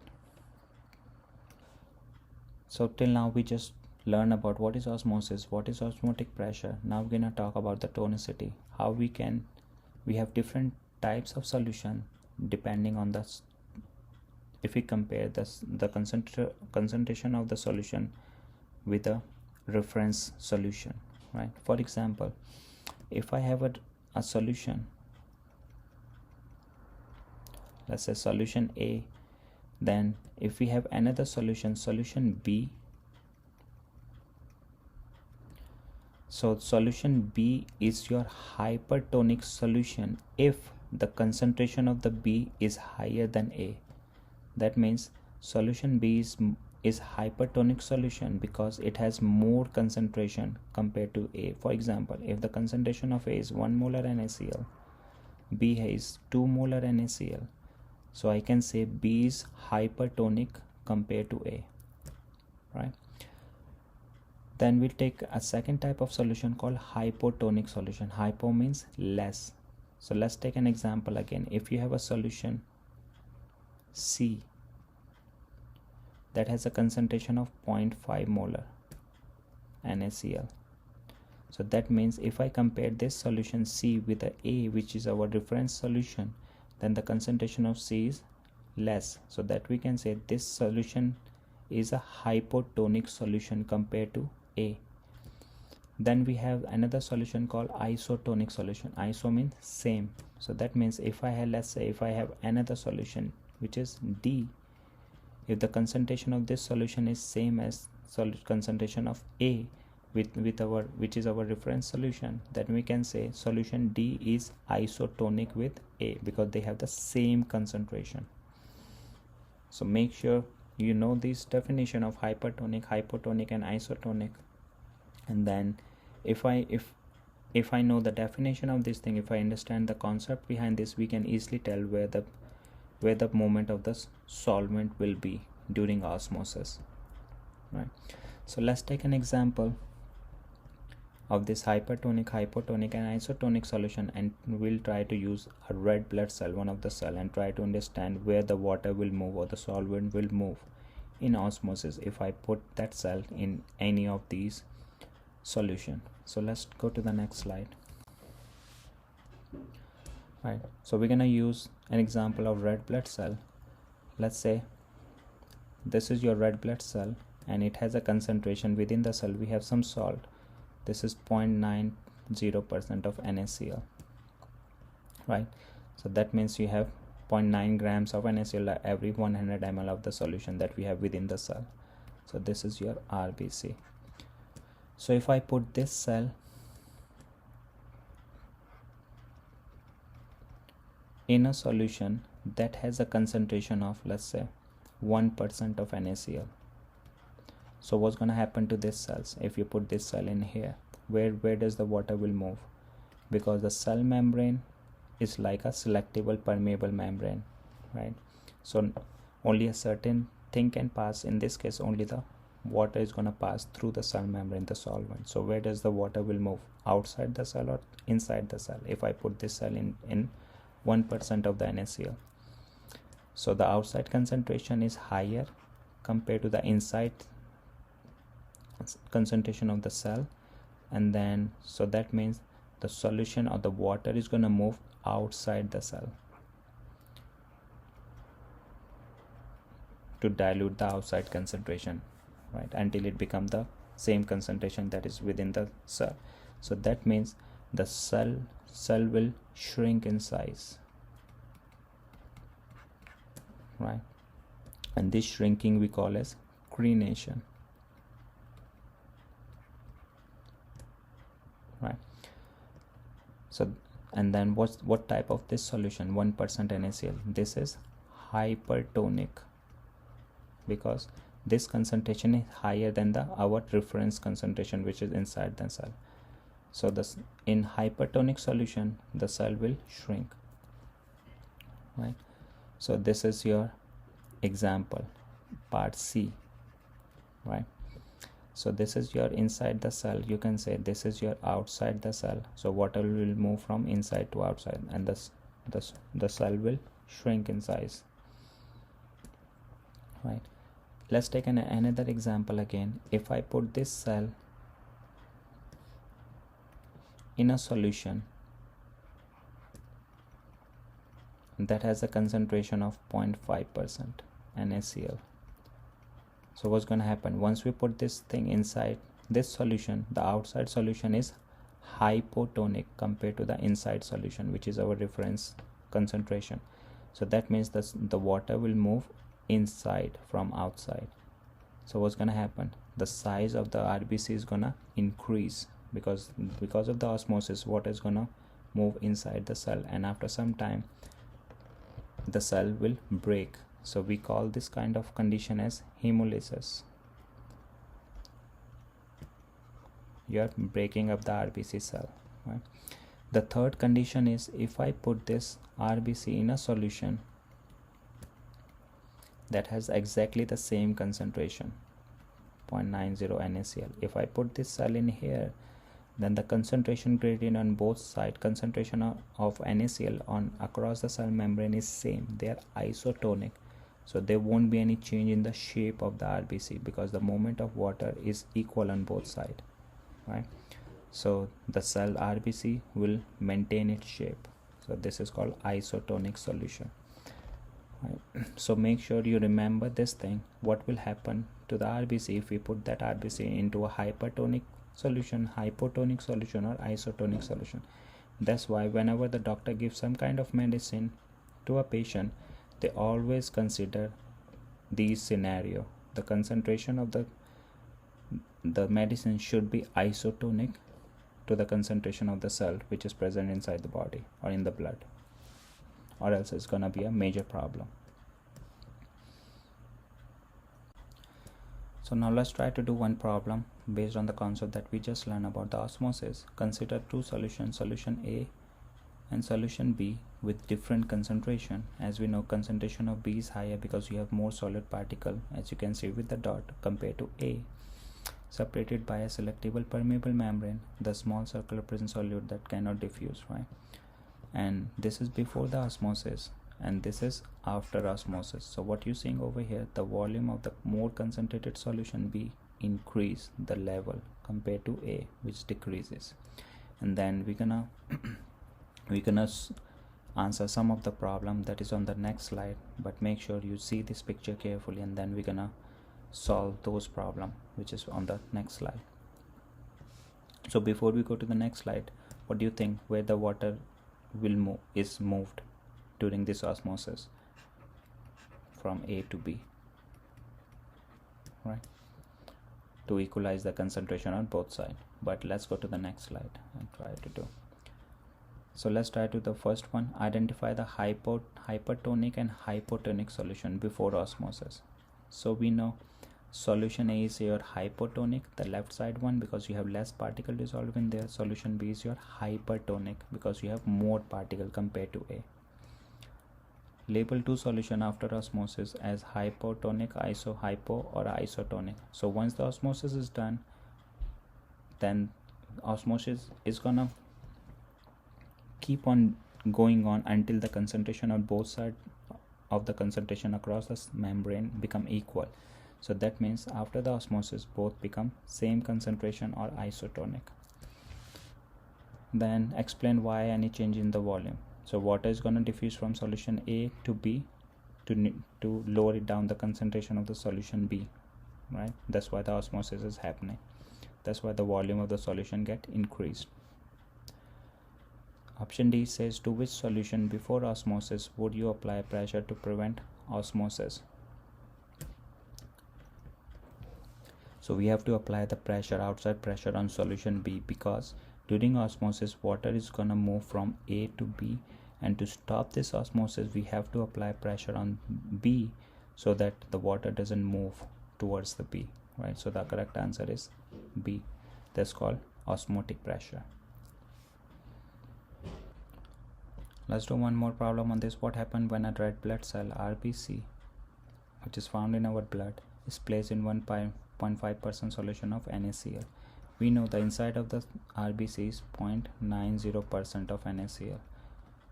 So till now we just learned about what is osmosis, what is osmotic pressure. Now we're going to talk about the tonicity, how we have different types of solution depending on if we compare the concentration of the solution with a reference solution, right? For example, if I have a solution, let's say solution A, then if we have another solution B, so solution B is your hypertonic solution if the concentration of the B is higher than A. That means solution B is hypertonic solution because it has more concentration compared to A. For example, if the concentration of A is 1 molar NaCl, B is 2 molar NaCl, so I can say B is hypertonic compared to A, right? Then we'll take a second type of solution called hypotonic solution. Hypo means less. So let's take an example again. If you have a solution C that has a concentration of 0.5 molar NaCl, so that means if I compare this solution C with A, which is our reference solution, then the concentration of C is less, so that we can say this solution is a hypotonic solution compared to A. Then we have another solution called isotonic solution. Iso means same, so that means if I have, let's say if I have another solution which is D, if the concentration of this solution is same as concentration of A which is our reference solution, then we can say solution D is isotonic with A because they have the same concentration. So make sure you know this definition of hypertonic, hypotonic and isotonic. And then if I know the definition of this thing, if I understand the concept behind this, we can easily tell where the movement of the solvent will be during osmosis, right? So let's take an example of this hypertonic, hypotonic and isotonic solution, and we'll try to use a red blood cell, one of the cell, and try to understand where the water will move or the solvent will move in osmosis if I put that cell in any of these solution. So let's go to the next slide. Right, so we're gonna use an example of red blood cell. Let's say this is your red blood cell and it has a concentration within the cell. We have some salt. This is 0.90% of NaCl, right? So that means you have 0.9 grams of NaCl every 100 ml of the solution that we have within the cell. So this is your RBC. So if I put this cell in a solution that has a concentration of, let's say, 1% of NaCl, so what's going to happen to these cells? If you put this cell in here, where does the water will move? Because the cell membrane is like a selectable permeable membrane, right? So only a certain thing can pass. In this case, only the water is going to pass through the cell membrane, the solvent. So where does the water will move? Outside the cell or inside the cell? If I put this cell in 1% of the NaCl, so the outside concentration is higher compared to the inside concentration of the cell, and then so that means the solution or the water is going to move outside the cell to dilute the outside concentration, right, until it becomes the same concentration that is within the cell. So that means the cell will shrink in size, right, and this shrinking we call as crenation, right? So and then what type of this solution? 1% NaCl. This is hypertonic because this concentration is higher than our reference concentration, which is inside the cell. So this in hypertonic solution the cell will shrink, right? So this is your example, part C, right? So this is your inside the cell, you can say this is your outside the cell. So water will move from inside to outside, and the cell will shrink in size, right? Let's take another example again. If I put this cell in a solution that has a concentration of 0.5% NaCl, so what's going to happen? Once we put this thing inside this solution, the outside solution is hypotonic compared to the inside solution, which is our reference concentration. So that means the water will move inside from outside. So what's going to happen? The size of the RBC is going to increase because of the osmosis, water is going to move inside the cell, and after some time the cell will break. So we call this kind of condition as hemolysis. You are breaking up the RBC cell, right? The third condition is if I put this RBC in a solution that has exactly the same concentration, 0.90 NaCl. If I put this cell in here, then the concentration gradient on both sides, concentration of NaCl on across the cell membrane is same. They are isotonic. So there won't be any change in the shape of the RBC because the movement of water is equal on both sides, right? So the cell RBC will maintain its shape. So this is called isotonic solution, right? So make sure you remember this thing. What will happen to the RBC if we put that RBC into a hypertonic solution, hypotonic solution, or isotonic solution? That's why whenever the doctor gives some kind of medicine to a patient, they always consider these scenario. The concentration of the medicine should be isotonic to the concentration of the cell which is present inside the body or in the blood, or else it's gonna be a major problem. So now let's try to do one problem based on the concept that we just learned about the osmosis. Consider two solutions, solution A and solution B, with different concentration. As we know, concentration of B is higher because you have more solid particle, as you can see with the dot, compared to A, separated by a selectable permeable membrane, the small circular prison solute that cannot diffuse, right? And this is before the osmosis and this is after osmosis. So what you're seeing over here, the volume of the more concentrated solution B increase the level compared to A, which decreases. And then we're gonna answer some of the problem that is on the next slide, but make sure you see this picture carefully, and then we're gonna solve those problem which is on the next slide. So before we go to the next slide, what do you think where the water will is moved during this osmosis from A to B, right? to equalize the concentration on both sides. But let's go to the next slide and try to do. So let's try to the first one. Identify the hypertonic and hypotonic solution before osmosis. So we know solution A is your hypotonic, the left side one, because you have less particle dissolved in there. Solution B is your hypertonic because you have more particle compared to A. Label two solution after osmosis as hypotonic, hypo or isotonic. So once the osmosis is done, then osmosis is gonna keep on going on until the concentration on both sides of the concentration across the membrane become equal. So that means after the osmosis both become same concentration or isotonic. Then explain why any change in the volume. So water is going to diffuse from solution A to B to lower it down the concentration of the solution B, right? That's why the osmosis is happening. That's why the volume of the solution get increased. Option D says, to which solution before osmosis would you apply pressure to prevent osmosis? So we have to apply the pressure, outside pressure on solution B, because during osmosis water is going to move from A to B, and to stop this osmosis we have to apply pressure on B so that the water doesn't move towards the B, right? So the correct answer is B. That's called osmotic pressure. Let's do one more problem on this. What happened when a red blood cell RBC, which is found in our blood, is placed in 1.5% solution of NaCl? We know the inside of the RBC is 0.90% of NaCl,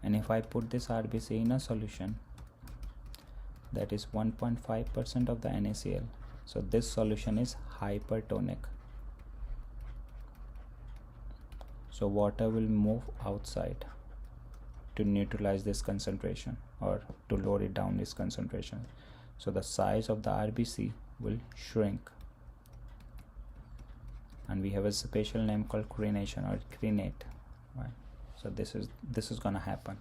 and if I put this RBC in a solution that is 1.5% of the NaCl, so this solution is hypertonic. So water will move outside to neutralize this concentration or to lower it down this concentration. So the size of the RBC will shrink, and we have a special name called crenation or crenate, right? So this is gonna happen.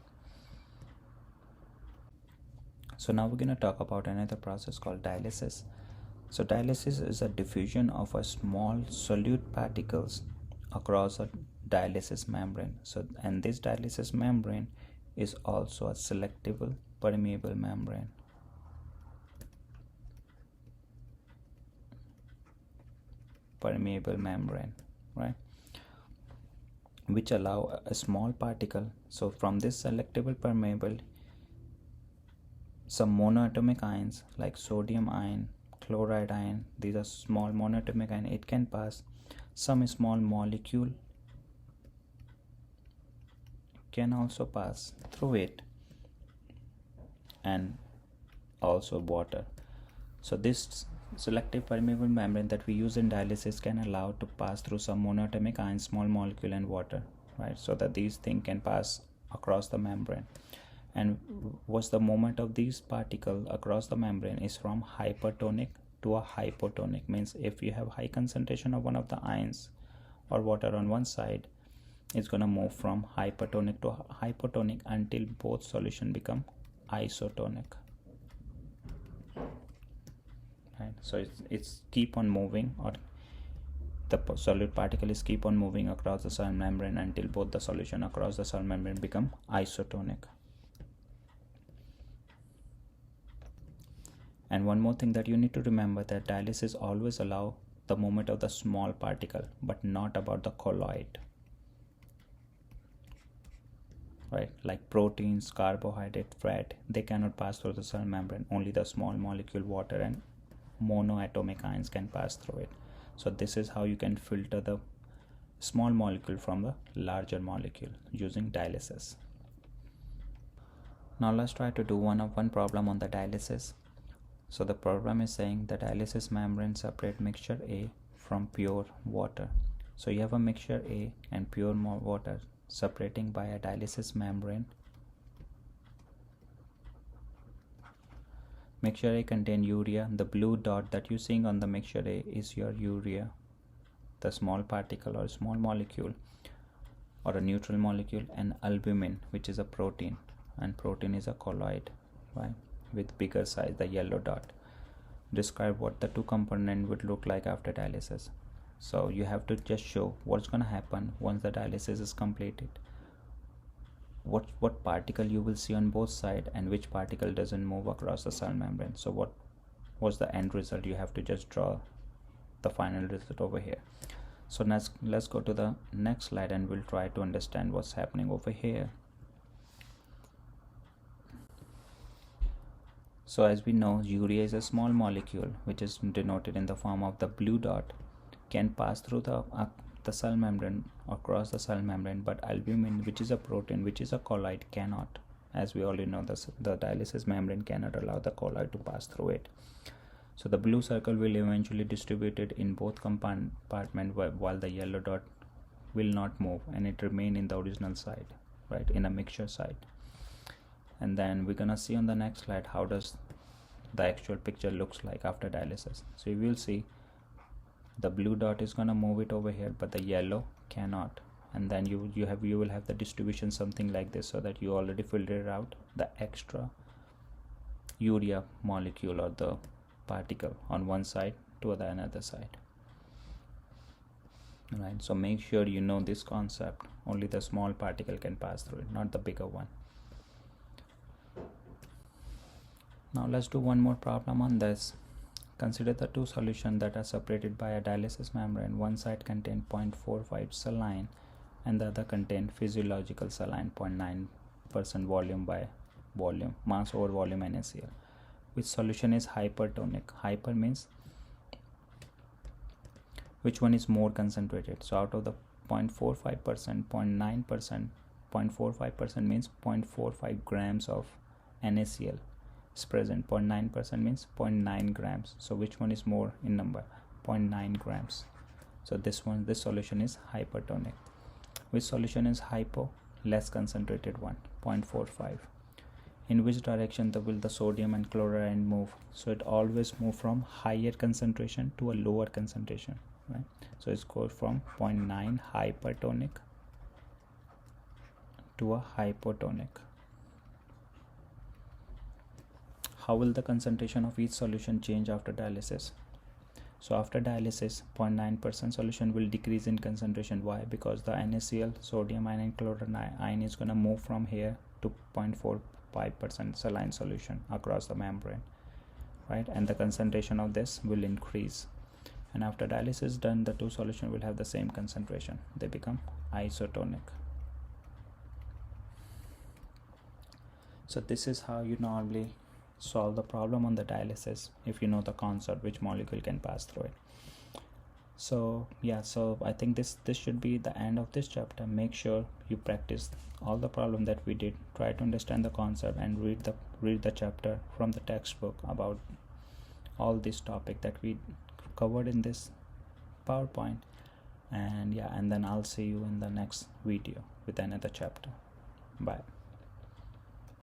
So now we're gonna talk about another process called dialysis. So dialysis is a diffusion of a small solute particles across a dialysis membrane. So, and this dialysis membrane is also a selectable permeable membrane. Right, which allow a small particle. So from this selectable permeable, some monoatomic ions like sodium ion, chloride ion, these are small monoatomic ion, it can pass. Some small molecule can also pass through it, and also water. So this selective permeable membrane that we use in dialysis can allow to pass through some monoatomic ions, small molecule and water, right? So that these things can pass across the membrane. And what's the moment of these particles across the membrane is from hypertonic to a hypotonic. Means if you have high concentration of one of the ions or water on one side, it's going to move from hypertonic to hypotonic until both solution become isotonic. Right? So it's keep on moving, or the solute particle is keep on moving across the cell membrane until both the solution across the cell membrane become isotonic. And one more thing that you need to remember, that dialysis always allow the movement of the small particle, but not about the colloid. Right, like proteins, carbohydrate, fat, they cannot pass through the cell membrane. Only the small molecule water and monoatomic ions can pass through it. So this is how you can filter the small molecule from the larger molecule using dialysis. Now let's try to do one problem on the dialysis. So the problem is saying the dialysis membrane separate mixture A from pure water. So you have a mixture A and pure water separating by a dialysis membrane. Mixture A contain urea. The blue dot that you're seeing on the mixture A is your urea, the small particle or small molecule or a neutral molecule, and albumin, which is a protein, and protein is a colloid, right, with bigger size, the yellow dot. describe what the two component would look like after dialysis. So you have to just show what's going to happen once the dialysis is completed, what particle you will see on both sides, and which particle doesn't move across the cell membrane. So what was the end result? You have to just draw the final result over here. So let's go to the next slide and we'll try to understand what's happening over here. So as we know, urea is a small molecule which is denoted in the form of the blue dot, can pass through the cell membrane or cross the cell membrane, but albumin, which is a protein, which is a colloid, cannot. As we already know, the dialysis membrane cannot allow the colloid to pass through it. So the blue circle will eventually distribute it in both compartments, while the yellow dot will not move and it remain in the original site, right, in a mixture site. And then we're gonna see on the next slide how does the actual picture looks like after dialysis. So you will see the blue dot is gonna move it over here, but the yellow cannot. And then you will have the distribution something like this, so that you already filtered out the extra urea molecule or the particle on one side to the another side. Right, so make sure you know this concept. Only the small particle can pass through it, not the bigger one. Now let's do one more problem on this. Consider the two solutions that are separated by a dialysis membrane. One side contains 0.45 saline and the other contains physiological saline, 0.9% volume by volume, mass over volume NaCl. Which solution is hypertonic? Hyper means which one is more concentrated. So out of the 0.45%, 0.9%, 0.45% means 0.45 grams of NaCl is present. 0.9% means 0.9 grams. So which one is more in number? 0.9 grams. So this solution is hypertonic. Which solution is hypo? Less concentrated one, 0.45. In which direction will the sodium and chloride move? So it always move from higher concentration to a lower concentration, right? So it's goes from 0.9 hypertonic to a hypotonic. How will the concentration of each solution change after dialysis? So after dialysis, 0.9% solution will decrease in concentration. Why? Because the NaCl, sodium ion and chlorine ion is going to move from here to 0.45% saline solution across the membrane, right? And the concentration of this will increase. And after dialysis done, the two solutions will have the same concentration. They become isotonic. So this is how you normally solve the problem on the dialysis, if you know the concept which molecule can pass through it. So yeah, so I think this should be the end of this chapter. Make sure you practice all the problem that we did. Try to understand the concept and read the chapter from the textbook about all this topic that we covered in this PowerPoint. And yeah, and then I'll see you in the next video with another chapter. Bye.